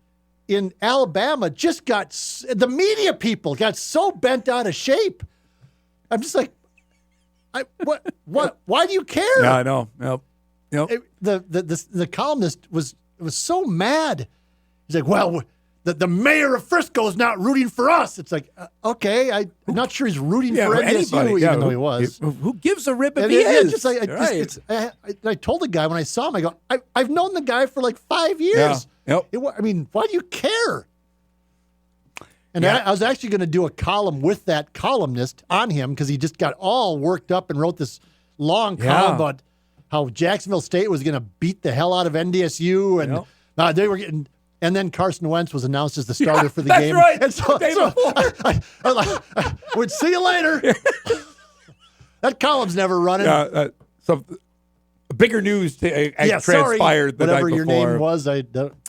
Alabama the media people got so bent out of shape. I'm just like, what? Why do you care? Yeah, I know. Yep. The columnist was so mad He's like, well, the mayor of Frisco is not rooting for us. It's like, okay, I'm not sure he's rooting for NDSU, even though he was. Who gives a rip if he is? Just like, I told the guy when I saw him, I go, I've known the guy for like 5 years. Yeah. Yep. I mean, why do you care? And I was actually going to do a column with that columnist on him because he just got all worked up and wrote this long column about how Jacksonville State was going to beat the hell out of NDSU, and they were getting. And then Carson Wentz was announced as the starter for the game. Right. And so I would see you later. That column's never running. Some bigger news transpired the night whatever before. your name was.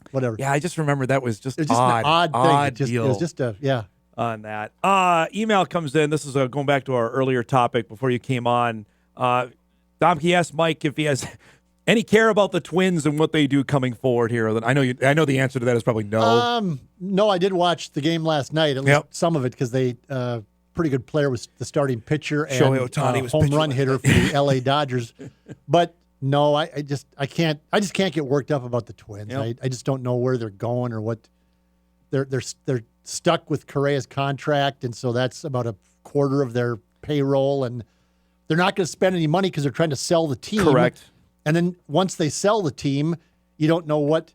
Whatever. Yeah, I just remember that was just just an odd thing. deal. It was just on that. Email comes in. This is going back to our earlier topic before you came on. Domke asked Mike if he has any care about the Twins and what they do coming forward here. I know the answer to that is probably no. No, I did watch the game last night, at least some of it, because they pretty good player was the starting pitcher and Shohei Ohtani was home run hitter for the LA Dodgers. But no, I just can't get worked up about the Twins. I just don't know where they're going or what they're stuck with Correa's contract, and so that's about a quarter of their payroll, and they're not going to spend any money because they're trying to sell the team. Correct. And then once they sell the team, you don't know what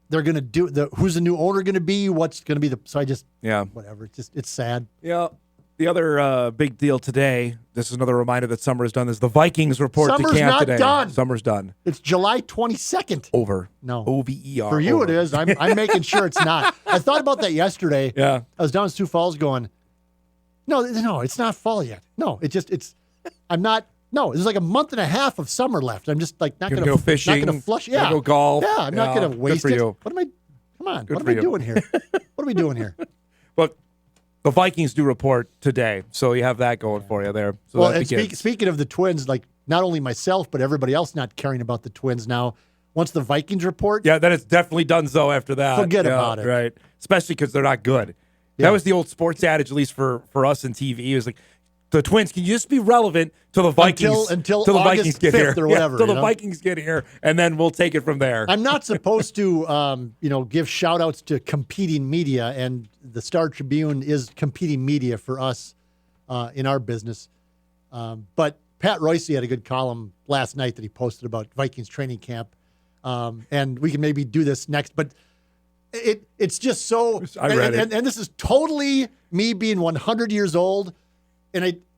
they're going to do. Who's the new owner going to be? What's going to be so I just whatever. It's sad. Yeah. The other big deal today. This is another reminder that summer is done. Is the Vikings report to camp today? Done. Summer's done. It's July 22nd. Over. No. OVER. For you over. it is. I'm making sure it's not. I thought about that yesterday. Yeah. I was down in Sioux Falls going, no, it's not fall yet. No, I'm not. No, there's like a month and a half of summer left. I'm just like not going to go fishing. Not going to flush. Yeah. Go golf. Yeah, I'm not going to waste good for it. you. What am I? Come on. Good what for am I you. doing here? What are we doing here? But the Vikings do report today, so you have that going for you there. So well, that and speaking of the Twins, like not only myself but everybody else not caring about the Twins now. Once the Vikings report, then it's definitely done so after that. Forget about it. Right. Especially because they're not good. Yeah. That was the old sports adage, at least for us in TV. It was like, the Twins can just be relevant till the Vikings until the August Vikings get 5th here or whatever. Till the Vikings get here, and then we'll take it from there. I'm not supposed to, give shout outs to competing media, and the Star Tribune is competing media for us in our business. But Pat Royce had a good column last night that he posted about Vikings training camp, and we can maybe do this next. But it's just so. I read it, and this is totally me being 100 years old.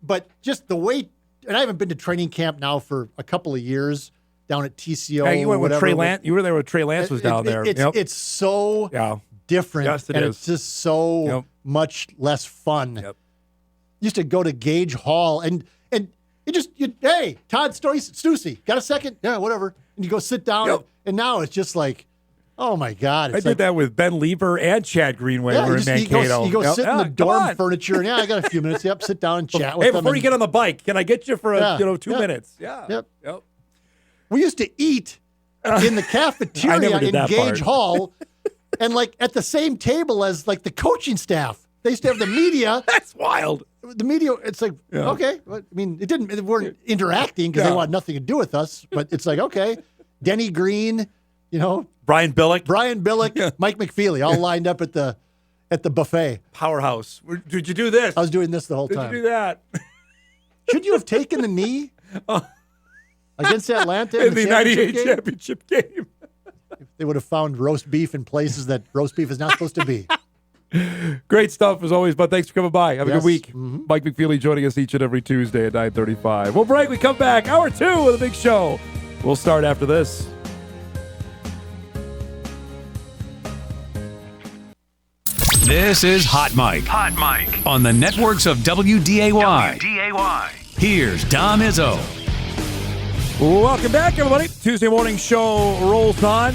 But just the way, and I haven't been to training camp now for a couple of years down at TCO. Yeah, you went with whatever. Trey Lance. You were there when Trey Lance was down there. It's so different. Yes, it and is. It's just so much less fun. Yep. Used to go to Gage Hall and hey, Todd Stussy, got a second? Yeah, whatever. And you go sit down, and now it's just like, oh my God! I did that with Ben Lieber and Chad Greenway. Yeah, we were in Mankato. You go sit in the dorm furniture, and I got a few minutes. Yep, sit down and chat with them. Hey, before you get on the bike, can I get you for 2 minutes? Yeah. Yep. We used to eat in the cafeteria in Gage Hall, and like at the same table as like the coaching staff. They used to have the media. That's wild. The media. It's like okay. I mean, they weren't interacting because they wanted nothing to do with us. But it's like okay, Denny Green. Brian Billick, Mike McFeely, all lined up at the buffet. Powerhouse. Did you do this? I was doing this the whole time. Did you do that? Should you have taken the knee against Atlanta in the 98 championship game? They would have found roast beef in places that roast beef is not supposed to be. Great stuff as always, but thanks for coming by. Have a good week. Mm-hmm. Mike McFeely joining us each and every Tuesday at 9:35. We'll break. We come back. Hour 2 of the big show. We'll start after this. This is Hot Mike. Hot Mike. On the networks of WDAY. Here's Dom Izzo. Welcome back, everybody. Tuesday morning show rolls on.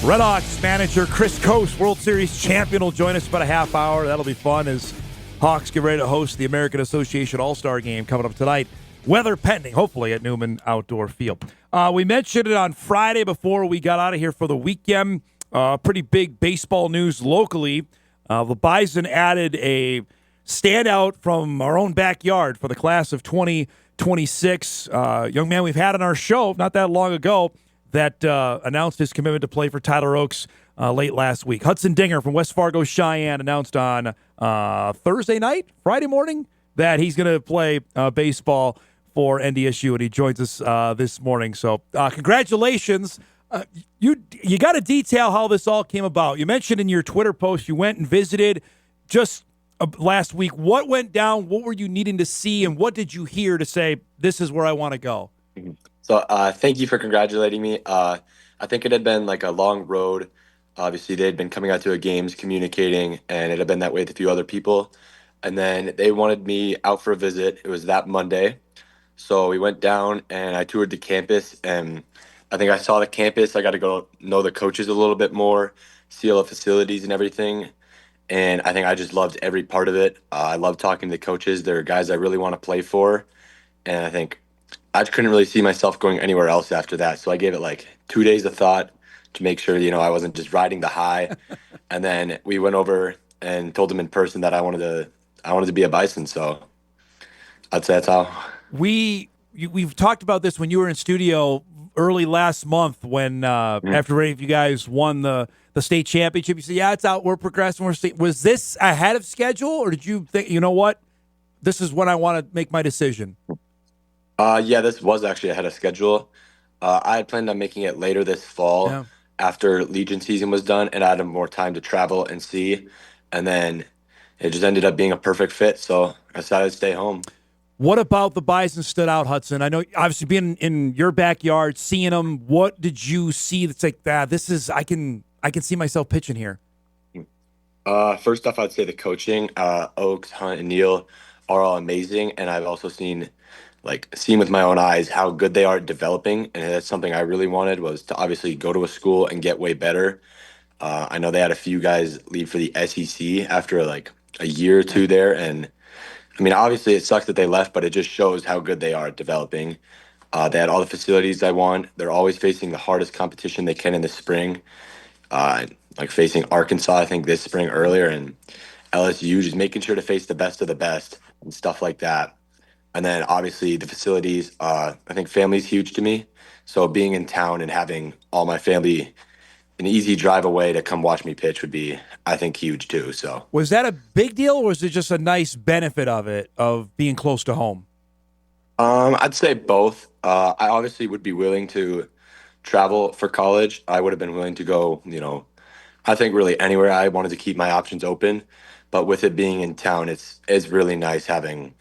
RedHawks manager Chris Coste, World Series champion, will join us about a half hour. That'll be fun as Hawks get ready to host the American Association All-Star Game coming up tonight. Weather pending, hopefully, at Newman Outdoor Field. We mentioned it on Friday before we got out of here for the weekend. Pretty big baseball news locally. The Bison added a standout from our own backyard for the class of 2026. Young man we've had on our show not that long ago that announced his commitment to play for Tyler Oaks late last week. Hudson Dinger from West Fargo Cheyenne announced on Friday morning, that he's going to play baseball for NDSU, and he joins us this morning. So congratulations. You got to detail how this all came about. You mentioned in your Twitter post you went and visited just last week. What went down? What were you needing to see, and what did you hear to say, this is where I want to go? So thank you for congratulating me. I think it had been like a long road. Obviously, they had been coming out to games, communicating, and it had been that way with a few other people. And then they wanted me out for a visit. It was that Monday. So we went down and I toured the campus, and I think I saw the campus. I got to go know the coaches a little bit more, see all the facilities and everything. And I think I just loved every part of it. I love talking to the coaches. They're guys I really want to play for. And I think I couldn't really see myself going anywhere else after that. So I gave it like 2 days of thought to make sure, I wasn't just riding the high. And then we went over and told them in person that I wanted to be a Bison. So I'd say that's how. We've talked about this when you were in studio early last month when after any of you guys won the state championship. You said, yeah, it's out. We're progressing. Was this ahead of schedule, or did you think, you know what, this is when I want to make my decision? Yeah, this was actually ahead of schedule. I had planned on making it later this fall after Legion season was done, and I had more time to travel and see. And then it just ended up being a perfect fit, so I decided to stay home. What about the Bison stood out, Hudson? I know, obviously, being in your backyard, seeing them, what did you see that's like, this is, I can see myself pitching here? First off, I'd say the coaching. Oaks, Hunt, and Neal are all amazing, and I've also seen with my own eyes how good they are at developing, and that's something I really wanted, was to obviously go to a school and get way better. I know they had a few guys leave for the SEC after a year or two there, and I mean, obviously it sucks that they left, but it just shows how good they are at developing. They had all the facilities I want. They're always facing the hardest competition they can in the spring, facing Arkansas, I think, this spring earlier, and LSU, just making sure to face the best of the best and stuff like that. And then obviously the facilities, I think family's huge to me. So being in town and having all my family an easy drive away to come watch me pitch would be, I think, huge too. So was that a big deal, or was it just a nice benefit of it, of being close to home? I'd say both. I obviously would be willing to travel for college. I would have been willing to go, I think really anywhere. I wanted to keep my options open, but with it being in town, it's really nice having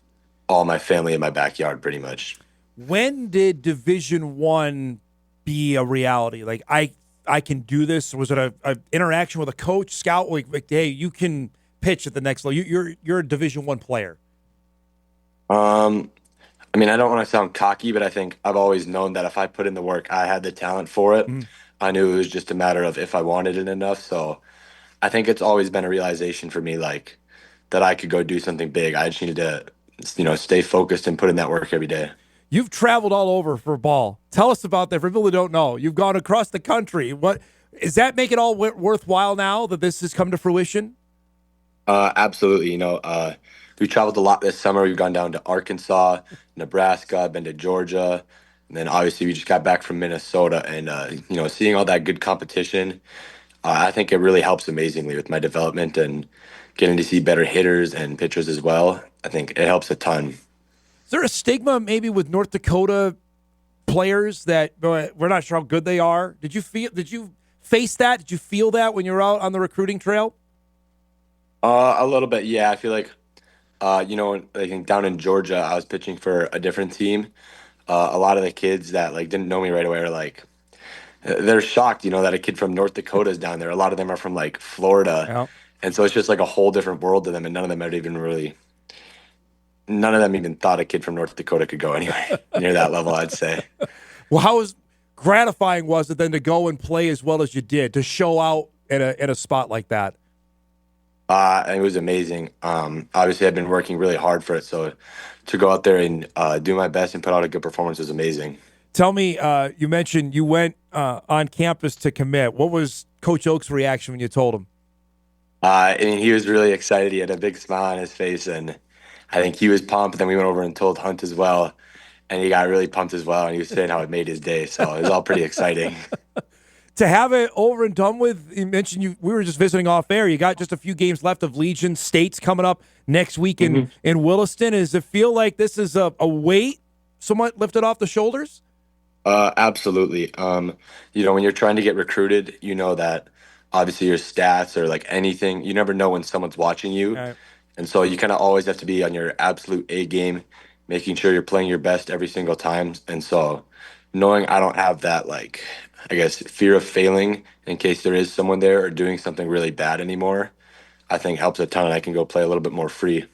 all my family in my backyard pretty much. When did Division I be a reality? Like, I can do this? Was it a interaction with a coach, scout, like, hey, you can pitch at the next level? You're a Division I player. I mean, I don't want to sound cocky, but I think I've always known that if I put in the work, I had the talent for it. I knew it was just a matter of if I wanted it enough. So I think it's always been a realization for me, that I could go do something big. I just needed to, stay focused and put in that work every day. You've traveled all over for ball. Tell us about that. For people who don't know, you've gone across the country. What does that make it all worthwhile now that this has come to fruition? Absolutely. We traveled a lot this summer. We've gone down to Arkansas, Nebraska, been to Georgia, and then obviously we just got back from Minnesota. And seeing all that good competition, I think it really helps amazingly with my development and getting to see better hitters and pitchers as well. I think it helps a ton. Is there a stigma maybe with North Dakota players that we're not sure how good they are? Did you face that? Did you feel that when you were out on the recruiting trail? A little bit, yeah. I feel like, I think down in Georgia, I was pitching for a different team. A lot of the kids that didn't know me right away are they're shocked, that a kid from North Dakota is down there. A lot of them are from Florida. Yeah. And so it's just a whole different world to them, and none of them even thought a kid from North Dakota could go anywhere near that level, I'd say. Well, how gratifying was it then to go and play as well as you did, to show out in a spot like that? It was amazing. Obviously, I've been working really hard for it, so to go out there and do my best and put out a good performance was amazing. Tell me, you mentioned you went on campus to commit. What was Coach Oaks' reaction when you told him? He was really excited. He had a big smile on his face, and I think he was pumped. Then we went over and told Hunt as well, and he got really pumped as well, and he was saying how it made his day. So it was all pretty exciting. to have it over and done with. You mentioned we were just visiting off air. You got just a few games left of Legion State's coming up next week in Williston. Does it feel like this is a weight somewhat lifted off the shoulders? Absolutely. When you're trying to get recruited, you know that obviously your stats or like anything, you never know when someone's watching you. Right. And so you kind of always have to be on your absolute A game, making sure you're playing your best every single time. And so knowing I don't have that, like, I guess, fear of failing in case there is someone there or doing something really bad anymore, I think helps a ton. I can go play a little bit more free.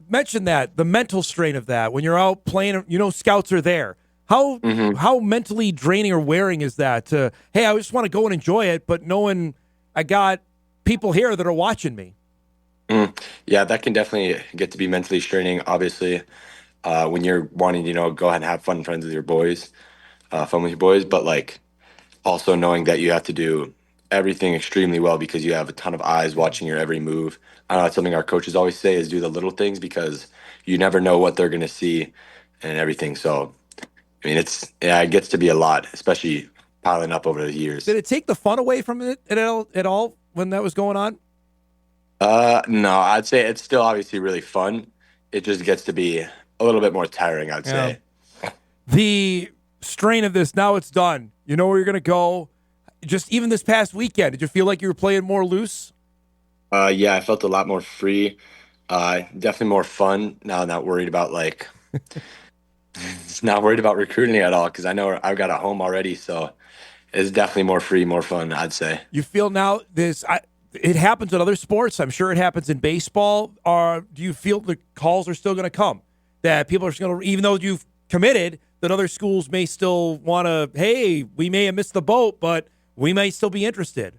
Mention that, the mental strain of that. When you're out playing, scouts are there. How mentally draining or wearing is that? Hey, I just want to go and enjoy it, but knowing I got people here that are watching me. Yeah, that can definitely get to be mentally straining, obviously, when you're wanting to, go ahead and have fun with your boys, but like also knowing that you have to do everything extremely well because you have a ton of eyes watching your every move. I know that's something our coaches always say is do the little things because you never know what they're going to see and everything. So, I mean, it gets to be a lot, especially piling up over the years. Did it take the fun away from it at all when that was going on? No, I'd say it's still obviously really fun. It just gets to be a little bit more tiring, I'd say. The strain of this, now it's done. You know where you're going to go. Just even this past weekend, did you feel like you were playing more loose? Yeah, I felt a lot more free. Definitely more fun. Now I'm not worried about not worried about recruiting at all because I know I've got a home already. So it's definitely more free, more fun, I'd say. You feel now it happens in other sports. I'm sure it happens in baseball. Do you feel the calls are still going to come? That people are going to, even though you've committed, that other schools may still want to, hey, we may have missed the boat, but we may still be interested.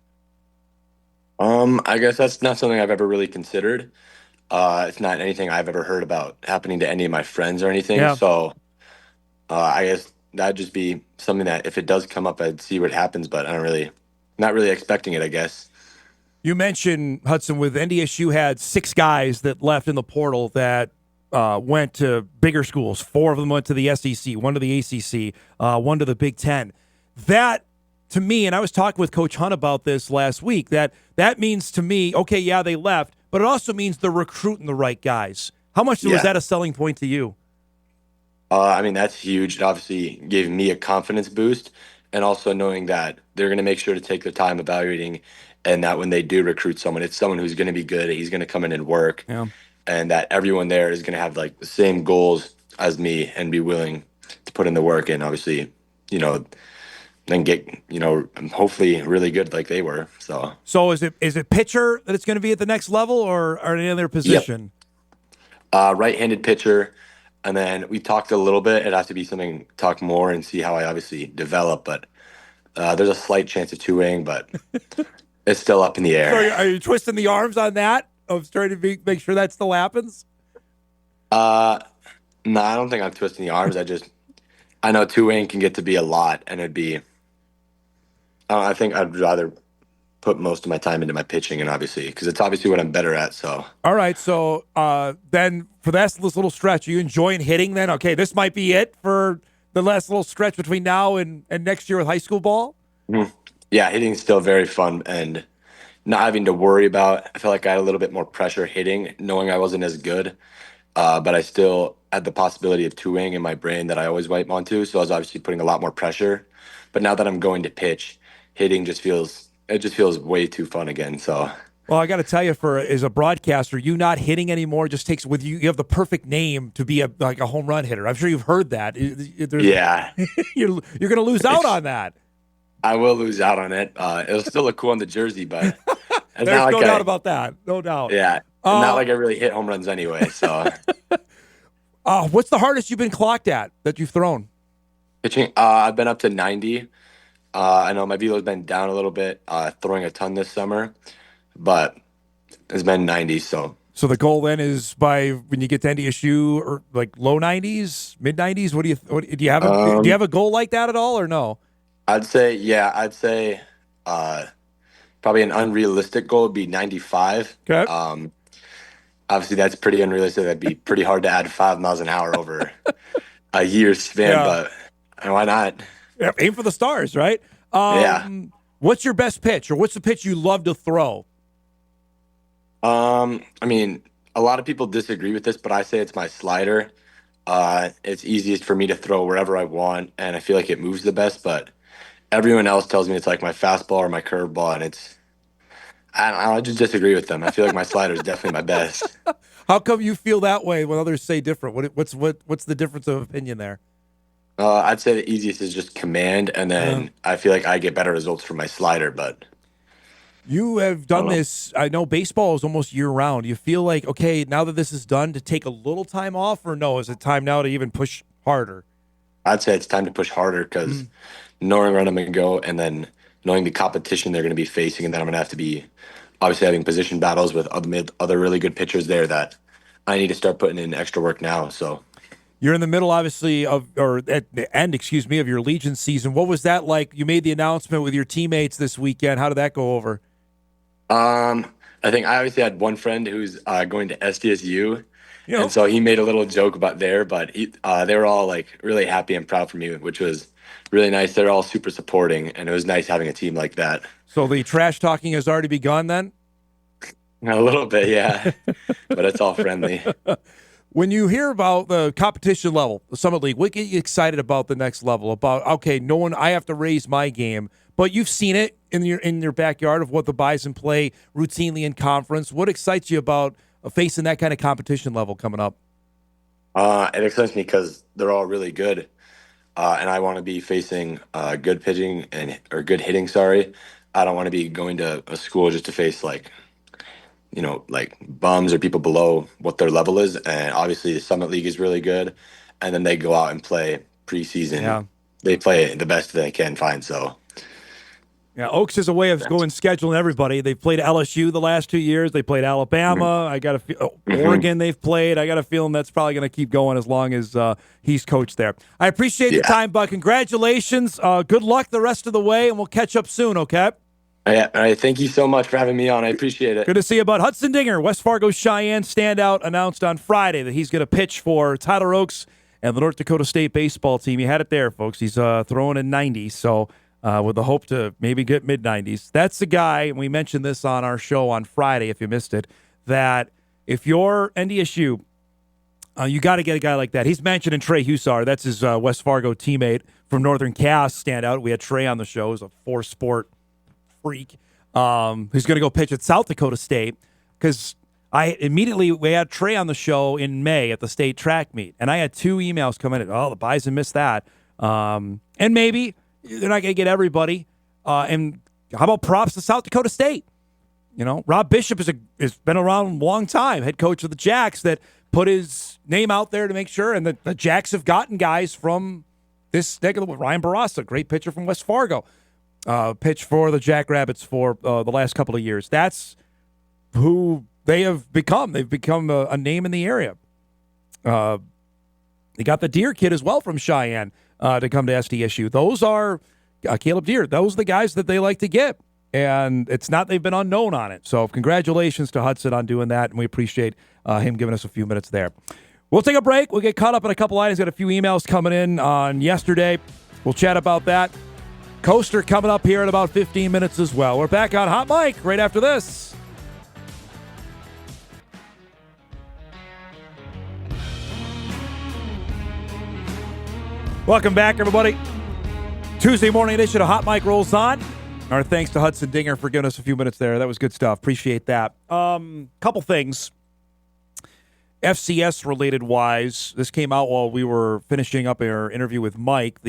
I guess that's not something I've ever really considered. It's not anything I've ever heard about happening to any of my friends or anything. Yeah. So I guess that'd just be something that if it does come up, I'd see what happens, but not really expecting it, I guess. You mentioned, Hudson, with NDSU had 6 guys that left in the portal that went to bigger schools. 4 of them went to the SEC, 1 to the ACC, 1 to the Big Ten. That, to me, and I was talking with Coach Hunt about this last week, that means to me, okay, yeah, they left, but it also means they're recruiting the right guys. How much was that a selling point to you? I mean, that's huge. It obviously gave me a confidence boost, and also knowing that they're going to make sure to take their time evaluating, and that when they do recruit someone, it's someone who's going to be good. He's going to come in and work, and that everyone there is going to have like the same goals as me and be willing to put in the work, and obviously, then get, hopefully really good like they were. So is it pitcher that it's going to be at the next level, or any other position? Yep. Right-handed pitcher. And then we talked a little bit. It has to be something, talk more and see how I obviously develop. But there's a slight chance of two-wing, but it's still up in the air. So are you twisting the arms on that? Of trying to make sure that still happens? No, I don't think I'm twisting the arms. I know two-wing can get to be a lot, and I think I'd rather put most of my time into my pitching, and obviously, because it's obviously what I'm better at. So, all right. So then for this little stretch, are you enjoying hitting? Then this might be it for the last little stretch between now and next year with high school ball. Mm-hmm. Yeah, hitting's still very fun, and not having to worry about. I feel like I had a little bit more pressure hitting, knowing I wasn't as good, but I still had the possibility of two-wing in my brain that I always wipe onto. So I was obviously putting a lot more pressure. But now that I'm going to pitch, hitting just feels way too fun again. So, well, I got to tell you, as a broadcaster, you not hitting anymore just takes with you. You have the perfect name to be a home run hitter. I'm sure you've heard that. Yeah, you're going to lose out on that. I will lose out on it. It'll still look cool on the jersey, but there's no doubt about that. No doubt. Yeah, not like I really hit home runs anyway. So, what's the hardest you've been clocked at that you've thrown? Pitching, I've been up to 90. I know my velo's been down a little bit, throwing a ton this summer, but it's been 90. So the goal then is by when you get to NDSU or like low 90s, mid 90s. Do you have a goal like that at all or no? I'd say probably an unrealistic goal would be 95. Okay. Obviously that's pretty unrealistic. That'd be pretty hard to add 5 miles an hour over a year's span, but why not? Yeah, aim for the stars, right? Yeah. What's your best pitch, or what's the pitch you love to throw? I mean, a lot of people disagree with this, but I say it's my slider. It's easiest for me to throw wherever I want, and I feel like it moves the best. But everyone else tells me it's like my fastball or my curveball, and I don't know, I just disagree with them. I feel like my slider is definitely my best. How come you feel that way when others say different? What's the difference of opinion there? I'd say the easiest is just command, and then I feel like I get better results from my slider. But you have done this. I know baseball is almost year round. You feel like, okay, now that this is done, to take a little time off, or no? Is it time now to even push harder? I'd say it's time to push harder because knowing where I'm going to go, and then knowing the competition they're going to be facing, and then I'm going to have to be obviously having position battles with other really good pitchers there that I need to start putting in extra work now. So you're in the middle, obviously, or at the end, of your Legion season. What was that like? You made the announcement with your teammates this weekend. How did that go over? I think I obviously had one friend who's going to SDSU, and so he made a little joke about there, but they were all like really happy and proud for me, which was really nice. They're all super supporting, and it was nice having a team like that. So the trash talking has already begun then? A little bit, yeah, but it's all friendly. When you hear about the competition level, the Summit League, what get you excited about the next level? About, okay, I have to raise my game, but you've seen it in your backyard of what the Bison play routinely in conference. What excites you about facing that kind of competition level coming up? It excites me because they're all really good, and I want to be facing good pitching or good hitting. Sorry, I don't want to be going to a school just to face like bums or people below what their level is. And obviously the Summit League is really good, and then they go out and play preseason. Yeah. They play the best they can find. So yeah, Oaks is a way of going scheduling everybody. They've played LSU the last 2 years. They played Alabama. I got Oregon they've played. I got a feeling that's probably going to keep going as long as he's coached there. I appreciate the time, Bud. Congratulations. Good luck the rest of the way, and we'll catch up soon, okay? Yeah, all right. Thank you so much for having me on. I appreciate it. Good to see you, Bud. Hudson Dinger, West Fargo Cheyenne standout, announced on Friday that he's going to pitch for Tyler Oaks and the North Dakota State baseball team. You had it there, folks. He's throwing in 90, so with the hope to maybe get mid-90s. That's the guy, and we mentioned this on our show on Friday if you missed it, that if you're NDSU, you got to get a guy like that. He's mentioning Trey Hussar. That's his West Fargo teammate from Northern Cass standout. We had Trey on the show. He's a four-sport freak who's going to go pitch at South Dakota State, because we had Trey on the show in May at the state track meet, and I had 2 emails come in. The Bison missed that. And maybe they're not going to get everybody. And how about props to South Dakota State? Rob Bishop has been around a long time, head coach of the Jacks, that put his name out there to make sure, and the Jacks have gotten guys from this neck of the Ryan Barassa, great pitcher from West Fargo. Pitched for the Jackrabbits for the last couple of years. That's who they have become. They've become a name in the area. They got the Deer kid as well from Cheyenne to come to SDSU. Those are Caleb Deer. Those are the guys that they like to get. And it's not they've been unknown on it. So congratulations to Hudson on doing that, and we appreciate him giving us a few minutes there. We'll take a break. We'll get caught up in a couple items. Got a few emails coming in on yesterday. We'll chat about that. Coste coming up here in about 15 minutes as well. We're back on Hot Mic right after this. Welcome back, everybody. Tuesday morning edition of Hot Mic rolls on. Our thanks to Hudson Dinger for giving us a few minutes there. That was good stuff. Appreciate that. Couple things. FCS related wise, this came out while we were finishing up our interview with Mike,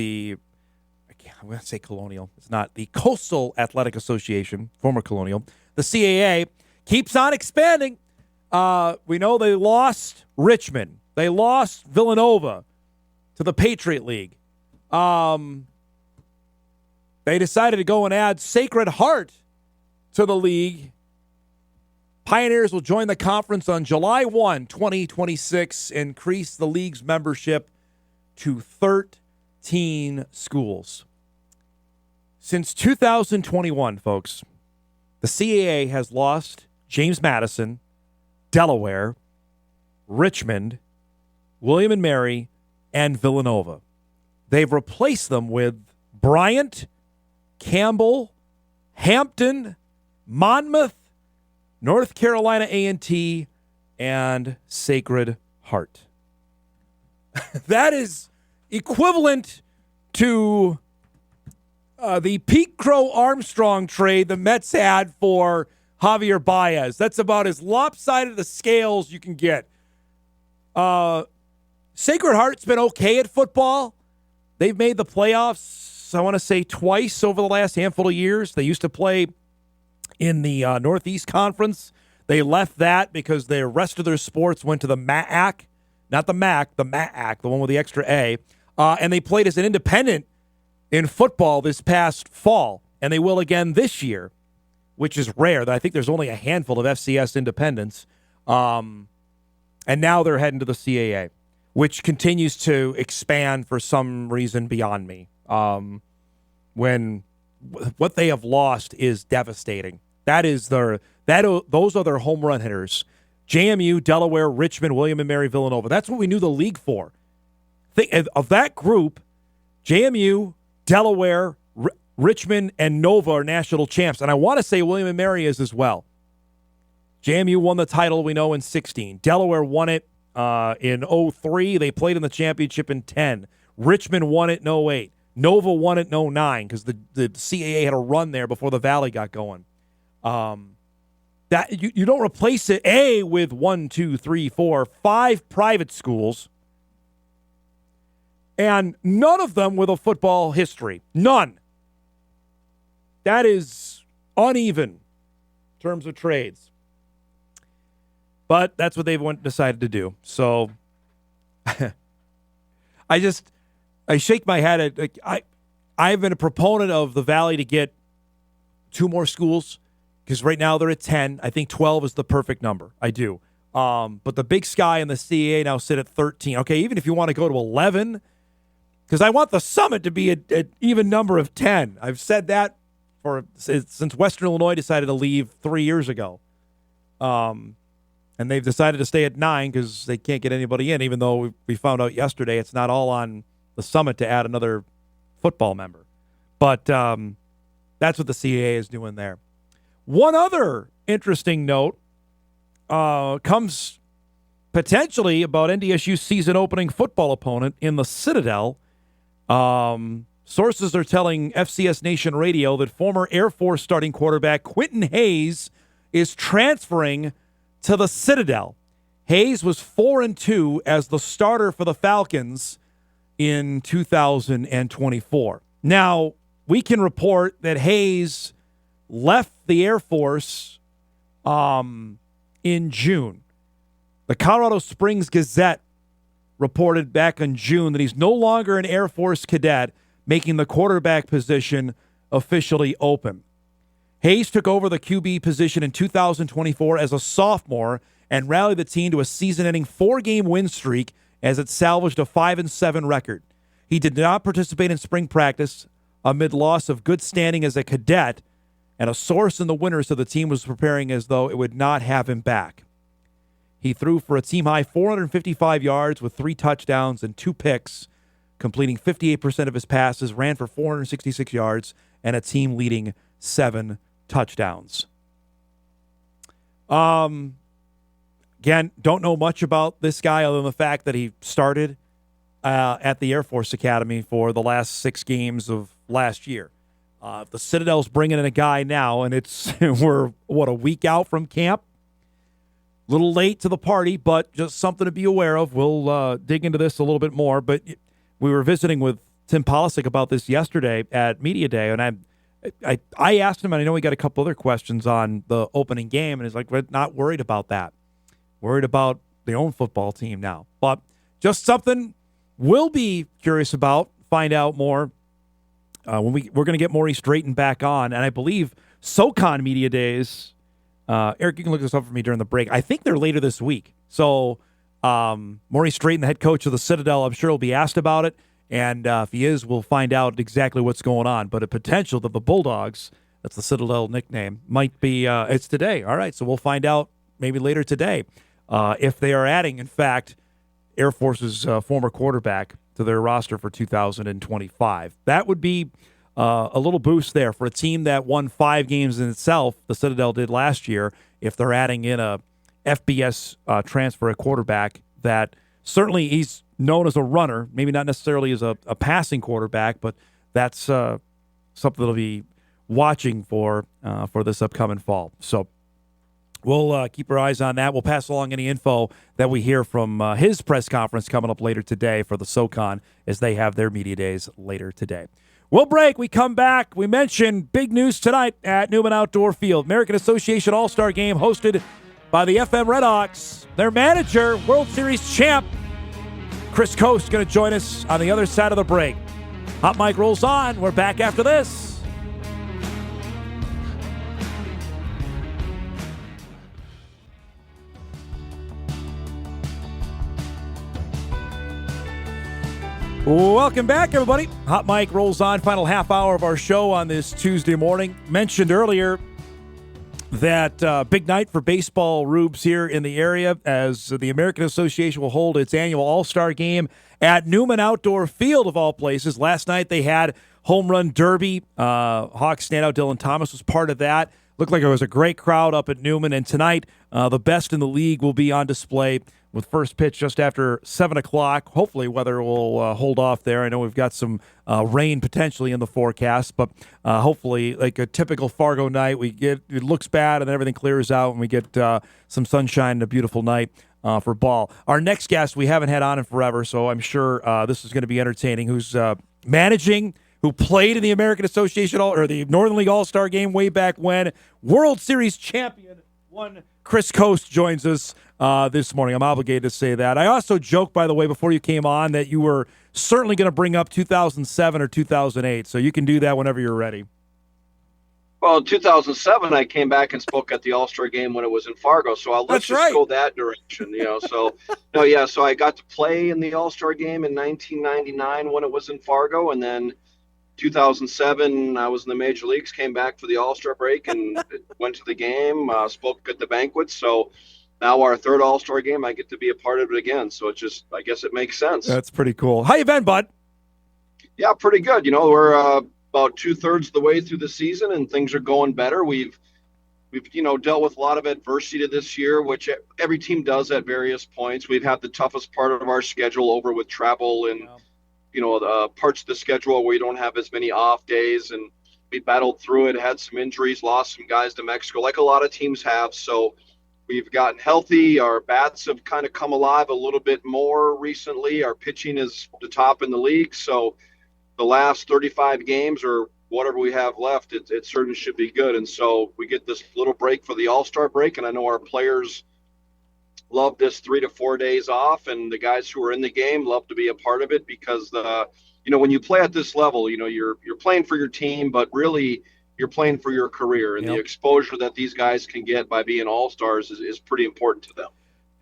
I'm going to say Colonial. It's not. The Coastal Athletic Association, former Colonial. The CAA keeps on expanding. We know they lost Richmond. They lost Villanova to the Patriot League. They decided to go and add Sacred Heart to the league. Pioneers will join the conference on July 1, 2026, increase the league's membership to 13 schools. Since 2021, folks, the CAA has lost James Madison, Delaware, Richmond, William and Mary, and Villanova. They've replaced them with Bryant, Campbell, Hampton, Monmouth, North Carolina A&T, and Sacred Heart. That is equivalent to the Pete Crow Armstrong trade the Mets had for Javier Baez. That's about as lopsided the scales you can get. Sacred Heart's been okay at football. They've made the playoffs, I want to say, twice over the last handful of years. They used to play in the Northeast Conference. They left that because the rest of their sports went to the MAAC, not the MAC, the MAAC, the one with the extra A. And they played as an independent in football this past fall, and they will again this year, which is rare. I think there's only a handful of FCS independents. And now they're heading to the CAA, which continues to expand for some reason beyond me. When what they have lost is devastating. Those are their home run hitters. JMU, Delaware, Richmond, William & Mary, Villanova. That's what we knew the league for. Of that group, JMU, Delaware, Richmond, and Nova are national champs. And I want to say William & Mary is as well. JMU won the title, we know, in 16. Delaware won it in 03. They played in the championship in 10. Richmond won it in 08. Nova won it in 09 because the CAA had a run there before the Valley got going. That you don't replace it, with 1, 2, 3, 4, 5 private schools, and none of them with a football history. None. That is uneven in terms of trades. But that's what they've decided to do. So I shake my head at I've been a proponent of the Valley to get 2 more schools because right now they're at 10. I think 12 is the perfect number. I do. But the Big Sky and the CAA now sit at 13. Okay, even if you want to go to 11, because I want the Summit to be an even number of 10. I've said that since Western Illinois decided to leave 3 years ago. And they've decided to stay at 9 because they can't get anybody in, even though we found out yesterday it's not all on the Summit to add another football member. But that's what the CAA is doing there. One other interesting note comes potentially about NDSU's season-opening football opponent in the Citadel. Sources are telling FCS Nation Radio that former Air Force starting quarterback Quentin Hayes is transferring to the Citadel. Hayes was 4-2 as the starter for the Falcons in 2024. Now, we can report that Hayes left the Air Force in June. The Colorado Springs Gazette reported back in June that he's no longer an Air Force cadet, making the quarterback position officially open. Hayes took over the QB position in 2024 as a sophomore and rallied the team to a season-ending 4-game win streak as it salvaged a 5-7 record. He did not participate in spring practice amid loss of good standing as a cadet, and a source in the winners of the team was preparing as though it would not have him back. He threw for a team-high 455 yards with 3 touchdowns and 2 picks, completing 58% of his passes, ran for 466 yards, and a team-leading 7 touchdowns. Again, don't know much about this guy other than the fact that he started at the Air Force Academy for the last 6 games of last year. The Citadel's bringing in a guy now, and we're, a week out from camp? A little late to the party, but just something to be aware of. We'll dig into this a little bit more, but we were visiting with Tim Polisic about this yesterday at Media Day, and I asked him, and I know we got a couple other questions on the opening game, and he's like, we're not worried about that. Worried about their own football team now. But just something we'll be curious about, find out more when we're going to get Maurice Drayton back on, and I believe SoCon Media Days, Eric, you can look this up for me during the break. I think they're later this week. So Maurice Drayton, the head coach of the Citadel, I'm sure will be asked about it. And if he is, we'll find out exactly what's going on. But a potential that the Bulldogs, that's the Citadel nickname, might be, it's today. All right, so we'll find out maybe later today if they are adding, in fact, Air Force's former quarterback to their roster for 2025. That would be a little boost there for a team that won 5 games in itself. The Citadel did last year. If they're adding in a FBS transfer, a quarterback that certainly he's known as a runner, maybe not necessarily as a passing quarterback, but that's something that'll be watching for this upcoming fall. So we'll keep our eyes on that. We'll pass along any info that we hear from his press conference coming up later today for the SoCon as they have their media days later today. We'll break. We come back. We mentioned big news tonight at Newman Outdoor Field. American Association All-Star Game hosted by the FM RedHawks. Their manager, World Series champ, Coste, going to join us on the other side of the break. Hot Mic rolls on. We're back after this. Welcome back, everybody. Hot Mic rolls on. Final half hour of our show on this Tuesday morning. Mentioned earlier that big night for baseball rubes here in the area as the American Association will hold its annual All-Star Game at Newman Outdoor Field, of all places. Last night they had Home Run Derby. Hawks standout Dylan Thomas was part of that. Looked like it was a great crowd up at Newman. And tonight, the best in the league will be on display with first pitch just after 7 o'clock. Hopefully weather will hold off there. I know we've got some rain potentially in the forecast, but hopefully like a typical Fargo night, it looks bad and then everything clears out and we get some sunshine and a beautiful night for ball. Our next guest we haven't had on in forever, so I'm sure this is going to be entertaining, who's managing, who played in the American Association or the Northern League All-Star Game way back when, World Series champion, one Coste joins us this morning. I'm obligated to say that. I also joked, by the way, before you came on that you were certainly going to bring up 2007 or 2008, so you can do that whenever you're ready. Well, in 2007, I came back and spoke at the All-Star Game when it was in Fargo, so let's just go that direction, So, so I got to play in the All-Star Game in 1999 when it was in Fargo, and then 2007, I was in the major leagues, came back for the All-Star break and went to the game, spoke at the banquet. So now our third All-Star game, I get to be a part of it again. So it just, I guess it makes sense. That's pretty cool. How you been, bud? Yeah, pretty good. We're about 2/3 of the way through the season and things are going better. We've dealt with a lot of adversity this year, which every team does at various points. We've had the toughest part of our schedule over with travel and parts of the schedule where you don't have as many off days, and we battled through it, had some injuries, lost some guys to Mexico, like a lot of teams have. So we've gotten healthy. Our bats have kind of come alive a little bit more recently. Our pitching is the top in the league. So the last 35 games or whatever we have left, it certainly should be good. And so we get this little break for the All-Star break, and I know our players love this 3 to 4 days off, and the guys who are in the game love to be a part of it because when you play at this level, you're playing for your team, but really you're playing for your career, and the exposure that these guys can get by being all-stars is pretty important to them.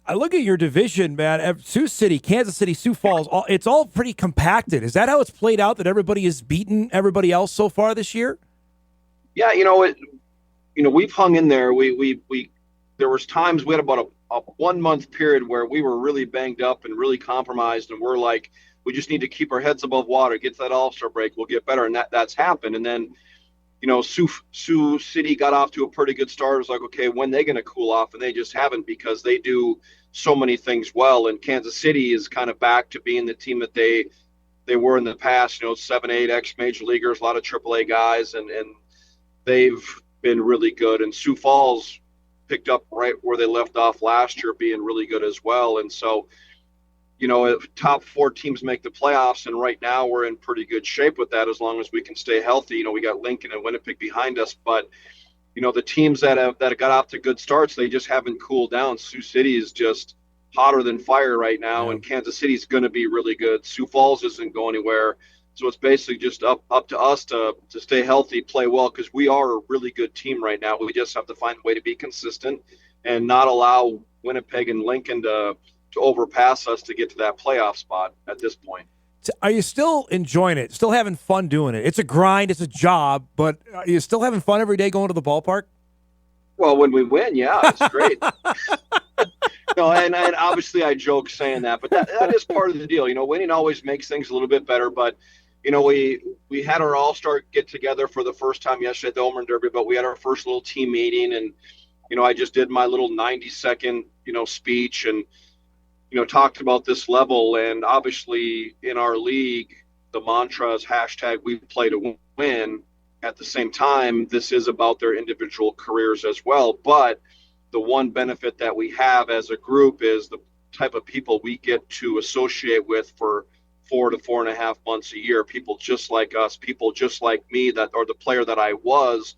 I look at your division, man. Sioux City, Kansas City, Sioux Falls. It's all pretty compacted. Is that how it's played out? That everybody has beaten everybody else so far this year? Yeah, we've hung in there. We there was times we had about a 1 month period where we were really banged up and really compromised, and we're like, we just need to keep our heads above water, get to that All-Star break, we'll get better, and that's happened. And then, Sioux City got off to a pretty good start. It was like, okay, when they going to cool off? And they just haven't, because they do so many things well. And Kansas City is kind of back to being the team that they were in the past. 7, 8 ex-major leaguers, a lot of AAA guys, and they've been really good. And Sioux Falls picked up right where they left off last year, being really good as well. And so, if top 4 teams make the playoffs, and right now we're in pretty good shape with that as long as we can stay healthy. We got Lincoln and Winnipeg behind us, but the teams that got off to good starts, they just haven't cooled down. Sioux City is just hotter than fire right now, and Kansas City is going to be really good. Sioux Falls isn't going anywhere. So it's basically just up to us to stay healthy, play well, because we are a really good team right now. We just have to find a way to be consistent and not allow Winnipeg and Lincoln to overpass us to get to that playoff spot at this point. Are you still enjoying it? Still having fun doing it? It's a grind, it's a job, but are you still having fun every day going to the ballpark? Well, when we win, yeah, it's great. And obviously I joke saying that, but that is part of the deal. Winning always makes things a little bit better, but we had our all-star get together for the first time yesterday at the Home Run Derby, but we had our first little team meeting, and I just did my little 90-second speech, and talked about this level. And obviously in our league, the mantra is hashtag we play to win. At the same time, this is about their individual careers as well. But the one benefit that we have as a group is the type of people we get to associate with for 4 to 4.5 months a year. People just like us, people just like me, that are the player that I was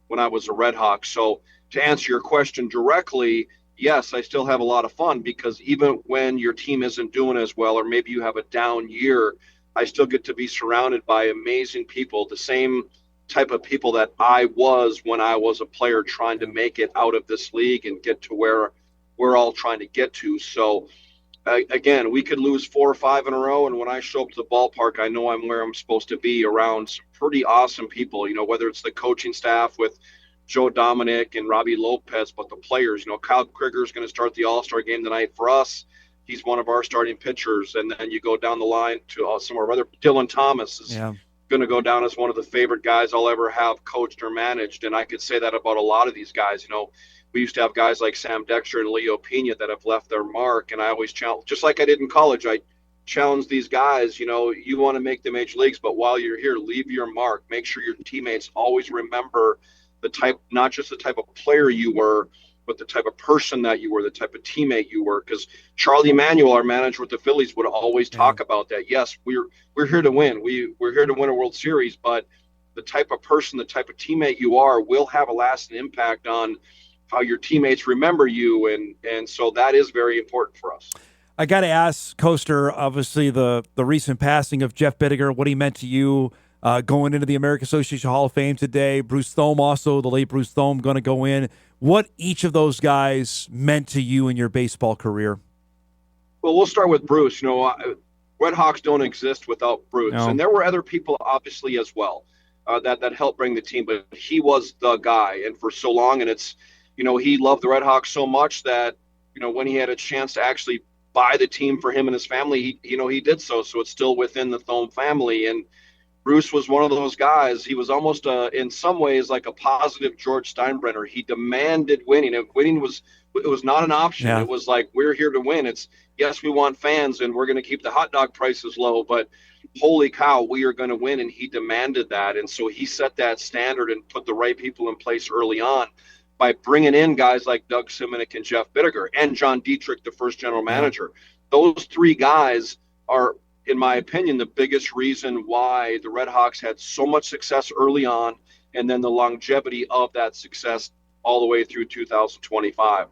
when I was a RedHawk. So to answer your question directly, yes, I still have a lot of fun, because even when your team isn't doing as well, or maybe you have a down year, I still get to be surrounded by amazing people, the same type of people that I was when I was a player trying to make it out of this league and get to where we're all trying to get to. So again, we could lose 4 or 5 in a row, and when I show up to the ballpark, I know I'm where I'm supposed to be, around some pretty awesome people, whether it's the coaching staff with Joe Dominic and Robbie Lopez, but the players, Kyle Krieger is going to start the All-Star game tonight for us. He's one of our starting pitchers. And then you go down the line to somewhere other. Dylan Thomas is going to go down as one of the favorite guys I'll ever have coached or managed. And I could say that about a lot of these guys. We used to have guys like Sam Dexter and Leo Pena that have left their mark. And I always challenge, just like I did in college, I challenge these guys, you want to make the major leagues, but while you're here, leave your mark. Make sure your teammates always remember the type, not just the type of player you were, but the type of person that you were, the type of teammate you were. Because Charlie Manuel, our manager with the Phillies, would always talk about that. Yes, we're here to win. We're here to win a World Series, but the type of person, the type of teammate you are will have a lasting impact on how your teammates remember you. And so that is very important for us. I got to ask, Coaster, obviously the recent passing of Jeff Bittiger, what he meant to you going into the American Association Hall of Fame today. Bruce Thome also, the late Bruce Thome, going to go in. What each of those guys meant to you in your baseball career? Well, we'll start with Bruce. RedHawks don't exist without Bruce. No. And there were other people, obviously, as well, that helped bring the team. But he was the guy, and for so long. And it's, he loved the RedHawks so much that, when he had a chance to actually buy the team for him and his family, he did so. So it's still within the Thome family. And Bruce was one of those guys. He was almost, in some ways, like a positive George Steinbrenner. He demanded winning. If winning was not an option. Yeah. It was like, we're here to win. It's, yes, we want fans, and we're going to keep the hot dog prices low, but holy cow, we are going to win. And he demanded that. And so he set that standard and put the right people in place early on by bringing in guys like Doug Simonic and Jeff Bittiger and John Dietrich, the first general manager. Those 3 guys are, in my opinion, the biggest reason why the RedHawks had so much success early on, and then the longevity of that success all the way through 2025.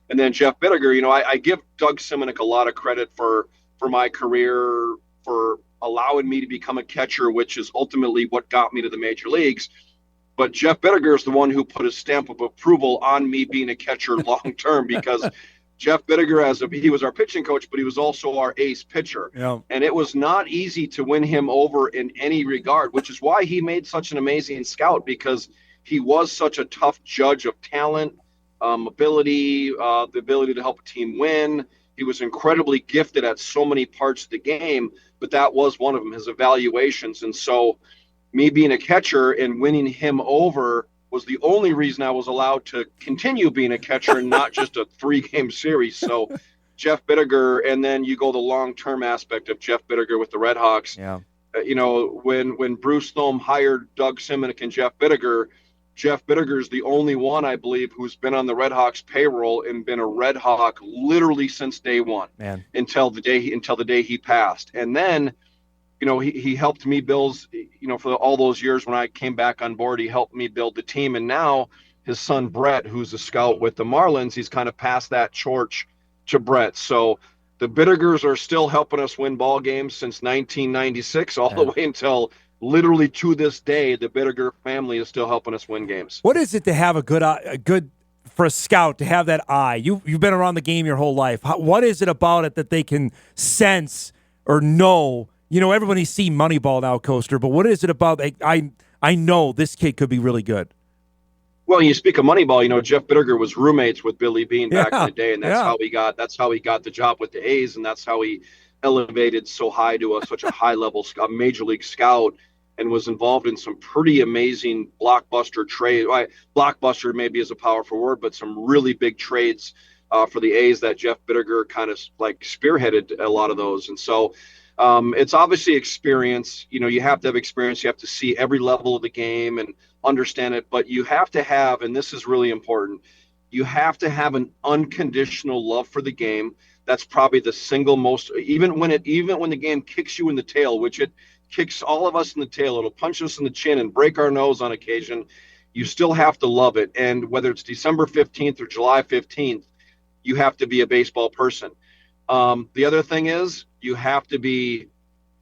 And then Jeff Bittiger, I give Doug Simonic a lot of credit for my career, for allowing me to become a catcher, which is ultimately what got me to the major leagues. But Jeff Bittiger is the one who put a stamp of approval on me being a catcher long term, because Jeff Bittiger, he was our pitching coach, but he was also our ace pitcher. Yeah. And it was not easy to win him over in any regard, which is why he made such an amazing scout, because he was such a tough judge of talent, ability, the ability to help a team win. He was incredibly gifted at so many parts of the game, but that was one of them, his evaluations. And so me being a catcher and winning him over was the only reason I was allowed to continue being a catcher and not just a 3-game series. So Jeff Bittiger, and then you go the long-term aspect of Jeff Bittiger with the RedHawks. Yeah. When Bruce Thome hired Doug Simonic and Jeff Bittiger is the only one, I believe, who's been on the RedHawks payroll and been a RedHawk literally since day one, until the day he passed. And then, he helped me build, for all those years when I came back on board, he helped me build the team. And now his son, Brett, who's a scout with the Marlins, he's kind of passed that torch to Brett. So the Bittigers are still helping us win ball games since 1996, all the way until literally to this day, the Bittiger family is still helping us win games. What is it to have a good for a scout to have that eye? You've been around the game your whole life. What is it about it that they can sense or know? Everybody's seen Moneyball now, Coaster, but what is it about? I know this kid could be really good. Well, you speak of Moneyball, Jeff Bittiger was roommates with Billy Beane back in the day, and that's how he got the job with the A's, and that's how he elevated so high to such a high level major league scout, and was involved in some pretty amazing blockbuster trade. Blockbuster maybe is a powerful word, but some really big trades for the A's that Jeff Bittiger kind of like spearheaded a lot of those. And so it's obviously experience. You have to have experience. You have to see every level of the game and understand it. But you have to have, and this is really important, you have to have an unconditional love for the game. That's probably the single most, even when the game kicks you in the tail, which it kicks all of us in the tail, it'll punch us in the chin and break our nose on occasion. You still have to love it. And whether it's December 15th or July 15th, you have to be a baseball person. The other thing is you have to be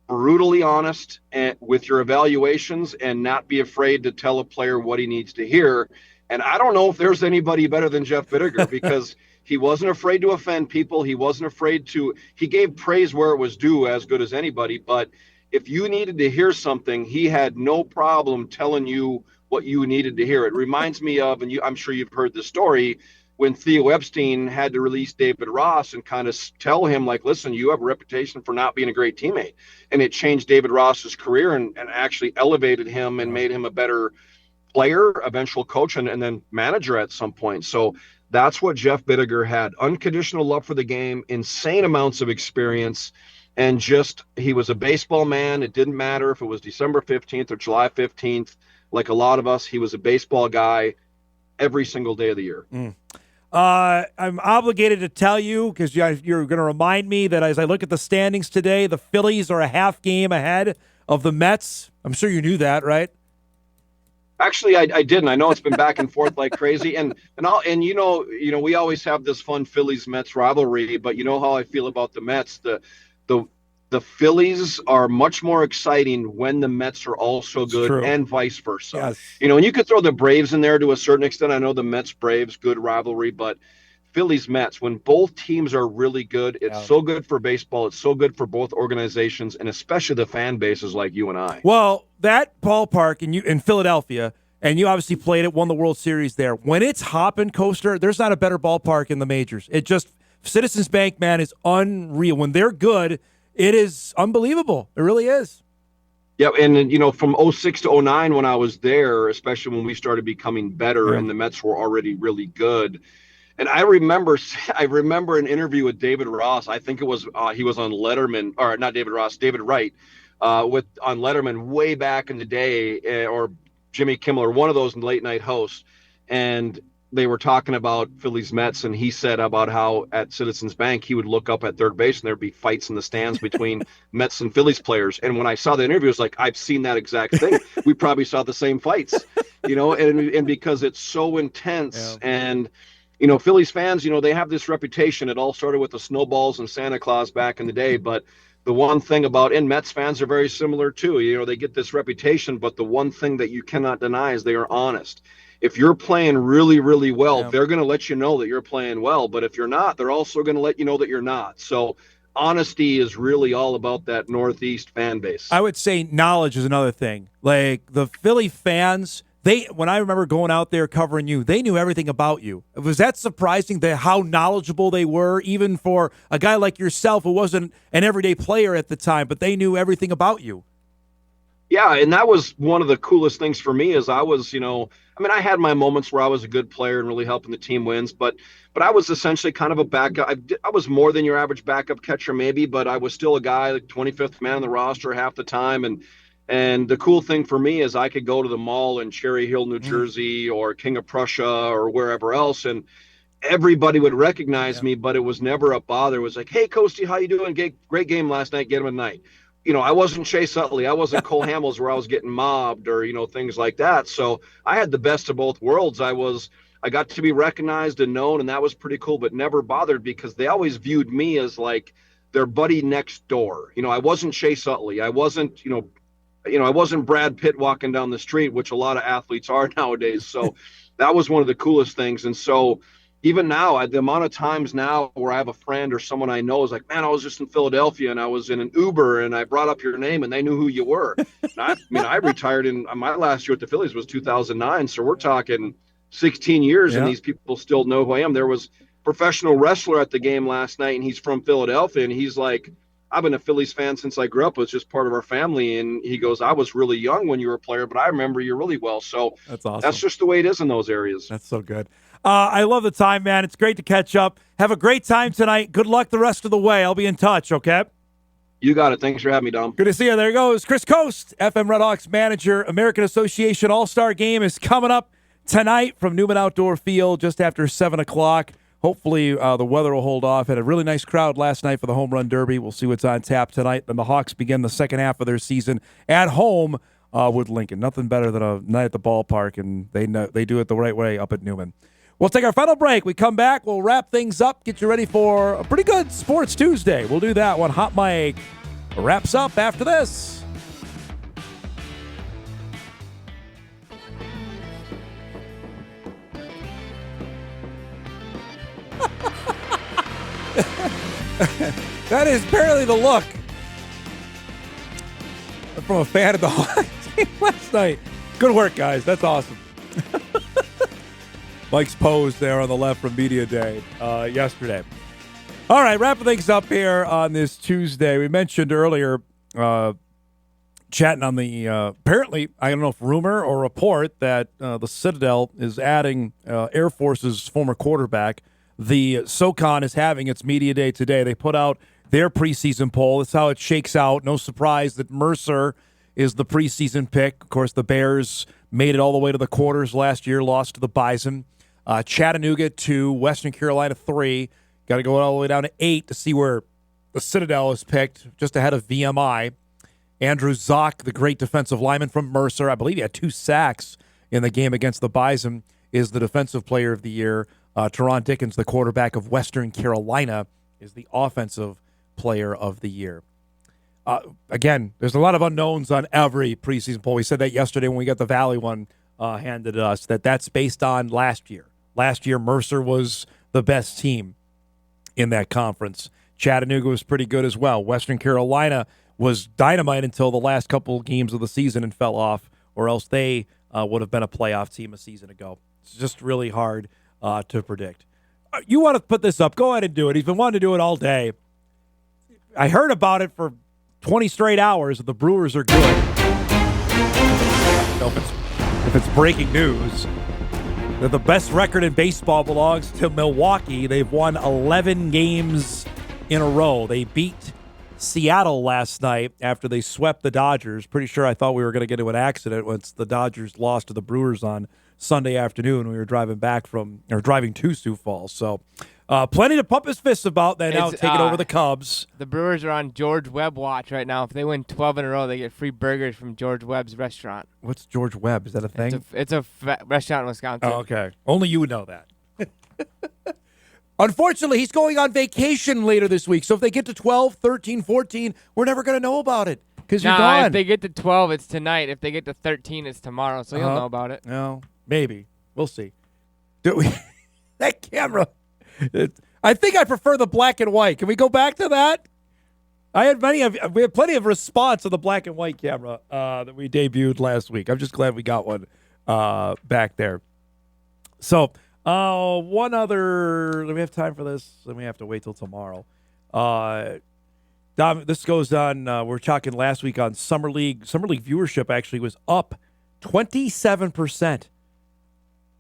brutally honest with your evaluations and not be afraid to tell a player what he needs to hear. And I don't know if there's anybody better than Jeff Bittiger because he wasn't afraid to offend people. He wasn't afraid to – he gave praise where it was due as good as anybody. But if you needed to hear something, he had no problem telling you what you needed to hear. It reminds me of, and I'm sure you've heard the story, when Theo Epstein had to release David Ross and kind of tell him, like, listen, you have a reputation for not being a great teammate. And it changed David Ross's career and actually elevated him and made him a better player, eventual coach, and then manager at some point. So that's what Jeff Bittiger had. Unconditional love for the game, insane amounts of experience, and just he was a baseball man. It didn't matter if it was December 15th or July 15th. Like a lot of us, he was a baseball guy every single day of the year. I'm obligated to tell you, because you're going to remind me that as I look at the standings today, the Phillies are a half game ahead of the Mets. I'm sure you knew that, right? Actually, I didn't. I know it's been back and forth like crazy, and we always have this fun Phillies Mets rivalry. But you know how I feel about the Mets. The Phillies are much more exciting when the Mets are also good, and vice versa. Yes. And you could throw the Braves in there to a certain extent. I know the Mets Braves good rivalry, but Phillies Mets, when both teams are really good, it's so good for baseball. It's so good for both organizations, and especially the fan bases like you and I. Well, that ballpark in Philadelphia, and you obviously played it, won the World Series there. When it's hopping, Coaster, there's not a better ballpark in the majors. It just Citizens Bank, man, is unreal. When they're good, it is unbelievable. It really is. Yeah, and from 06 to 09 when I was there, especially when we started becoming better and the Mets were already really good. And I remember an interview with David Ross. I think it was he was on Letterman, or not David Ross, David Wright, on Letterman way back in the day, or Jimmy Kimmel, or one of those late night hosts. And they were talking about Phillies Mets, and he said about how at Citizens Bank he would look up at third base and there'd be fights in the stands between Mets and Phillies players. And when I saw the interview, I was like, I've seen that exact thing. We probably saw the same fights, and because it's so intense. And Phillies fans, they have this reputation. It all started with the Snowballs and Santa Claus back in the day, but the one thing and Mets fans are very similar too. They get this reputation, but the one thing that you cannot deny is they are honest. If you're playing really, really well, they're going to let you know that you're playing well. But if you're not, they're also going to let you know that you're not. So honesty is really all about that Northeast fan base. I would say knowledge is another thing. Like the Philly fans, when I remember going out there covering you, they knew everything about you. Was that surprising how knowledgeable they were, even for a guy like yourself who wasn't an everyday player at the time, but they knew everything about you? Yeah, and that was one of the coolest things for me is I was, I had my moments where I was a good player and really helping the team wins, but I was essentially kind of a backup. I was more than your average backup catcher maybe, but I was still a guy, like 25th man on the roster half the time. And the cool thing for me is I could go to the mall in Cherry Hill, New Jersey, or King of Prussia or wherever else, and everybody would recognize me, but it was never a bother. It was like, hey, Coste, how you doing? Great game last night. Get him tonight. I wasn't Chase Utley. I wasn't Cole Hamels where I was getting mobbed or, things like that. So I had the best of both worlds. I got to be recognized and known, and that was pretty cool, but never bothered because they always viewed me as like their buddy next door. I wasn't Chase Utley. I wasn't, I wasn't Brad Pitt walking down the street, which a lot of athletes are nowadays. So that was one of the coolest things. And so even now, the amount of times now where I have a friend or someone I know is like, man, I was just in Philadelphia and I was in an Uber and I brought up your name and they knew who you were. I retired in my last year at the Phillies was 2009. So we're talking 16 years and these people still know who I am. There was a professional wrestler at the game last night and he's from Philadelphia and he's like, I've been a Phillies fan since I grew up. It was just part of our family. And he goes, I was really young when you were a player, but I remember you really well. So that's awesome. That's just the way it is in those areas. That's so good. I love the time, man. It's great to catch up. Have a great time tonight. Good luck the rest of the way. I'll be in touch, okay? You got it. Thanks for having me, Dom. Good to see you. There goes Chris Coste, FM RedHawks manager. American Association All-Star Game is coming up tonight from Newman Outdoor Field just after 7 o'clock. Hopefully the weather will hold off. Had a really nice crowd last night for the Home Run Derby. We'll see what's on tap tonight. And the Hawks begin the second half of their season at home with Lincoln. Nothing better than a night at the ballpark, and they do it the right way up at Newman. We'll take our final break. We come back. We'll wrap things up, get you ready for a pretty good Sports Tuesday. We'll do that when Hot Mike wraps up after this. That is barely the look from a fan of the Hawks team last night. Good work, guys. That's awesome. Mike's pose there on the left from Media Day yesterday. All right, wrapping things up here on this Tuesday. We mentioned earlier chatting on the apparently, I don't know if rumor or report, that the Citadel is adding Air Force's former quarterback. The SoCon is having its Media Day today. They put out their preseason poll. That's how it shakes out. No surprise that Mercer is the preseason pick. Of course, the Bears made it all the way to the quarters last year, lost to the Bison. Chattanooga 2, Western Carolina 3. Got to go all the way down to 8 to see where the Citadel is picked, just ahead of VMI. Andrew Zock, the great defensive lineman from Mercer, I believe he had 2 sacks in the game against the Bison, is the defensive player of the year. Teron Dickens, the quarterback of Western Carolina, is the offensive player of the year. Again, there's a lot of unknowns on every preseason poll. We said that yesterday when we got the Valley one handed to us, that's based on last year. Last year, Mercer was the best team in that conference. Chattanooga was pretty good as well. Western Carolina was dynamite until the last couple games of the season and fell off, or else they would have been a playoff team a season ago. It's just really hard to predict. You want to put this up, go ahead and do it. He's been wanting to do it all day. I heard about it for 20 straight hours. The Brewers are good. If it's breaking news, that the best record in baseball belongs to Milwaukee. They've won 11 games in a row. They beat Seattle last night after they swept the Dodgers. Pretty sure I thought we were going to get into an accident once the Dodgers lost to the Brewers on Sunday afternoon. We were driving to Sioux Falls. So plenty to pump his fists about. They're now taking over the Cubs. The Brewers are on George Webb watch right now. If they win 12 in a row, they get free burgers from George Webb's restaurant. What's George Webb? Is that a thing? It's a restaurant in Wisconsin. Oh, okay. Only you would know that. Unfortunately, he's going on vacation later this week. So if they get to 12, 13, 14, we're never going to know about it because you're gone. If they get to 12, it's tonight. If they get to 13, it's tomorrow. So you'll know about it. No, maybe. We'll see. That camera. I think I prefer the black and white. Can we go back to that? We had plenty of response on the black and white camera that we debuted last week. I'm just glad we got one back there. So one other. Do we have time for this? Then we have to wait till tomorrow. Dom, this goes on. We're talking last week on Summer League. Summer League viewership actually was up 27%.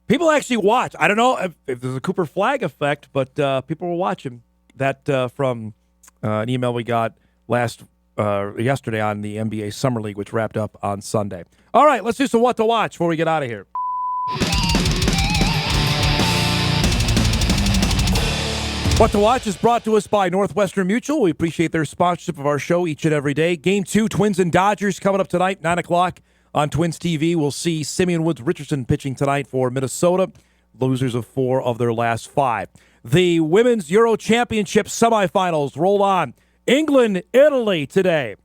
People actually watch. I don't know if there's a Cooper Flag effect, but people were watching that from an email we got yesterday on the NBA Summer League, which wrapped up on Sunday. All right, let's do some What to Watch before we get out of here. What to Watch is brought to us by Northwestern Mutual. We appreciate their sponsorship of our show each and every day. Game 2, Twins and Dodgers coming up tonight, 9 o'clock. On Twins TV, we'll see Simeon Woods-Richardson pitching tonight for Minnesota, losers of 4 of their last 5. The Women's Euro Championship semifinals roll on. England, Italy today,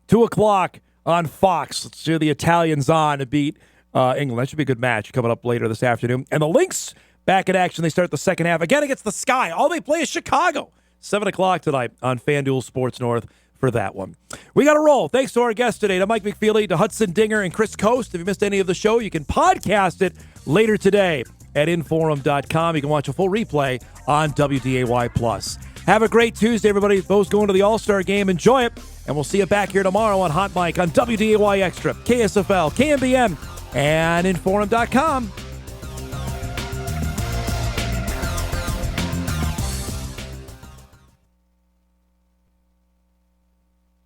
2 o'clock on Fox. Let's see the Italians on to beat England. That should be a good match coming up later this afternoon. And the Lynx back in action. They start the second half again against the Sky. All they play is Chicago. 7 o'clock tonight on FanDuel Sports North. For that one. We got to roll. Thanks to our guests today, to Mike McFeely, to Hudson Dinger, and Chris Coste. If you missed any of the show, you can podcast it later today at Inforum.com. You can watch a full replay on WDAY+. Have a great Tuesday, everybody. Those going to the All-Star game, enjoy it. And we'll see you back here tomorrow on Hot Mike on WDAY Extra, KSFL, KMBN, and Inforum.com.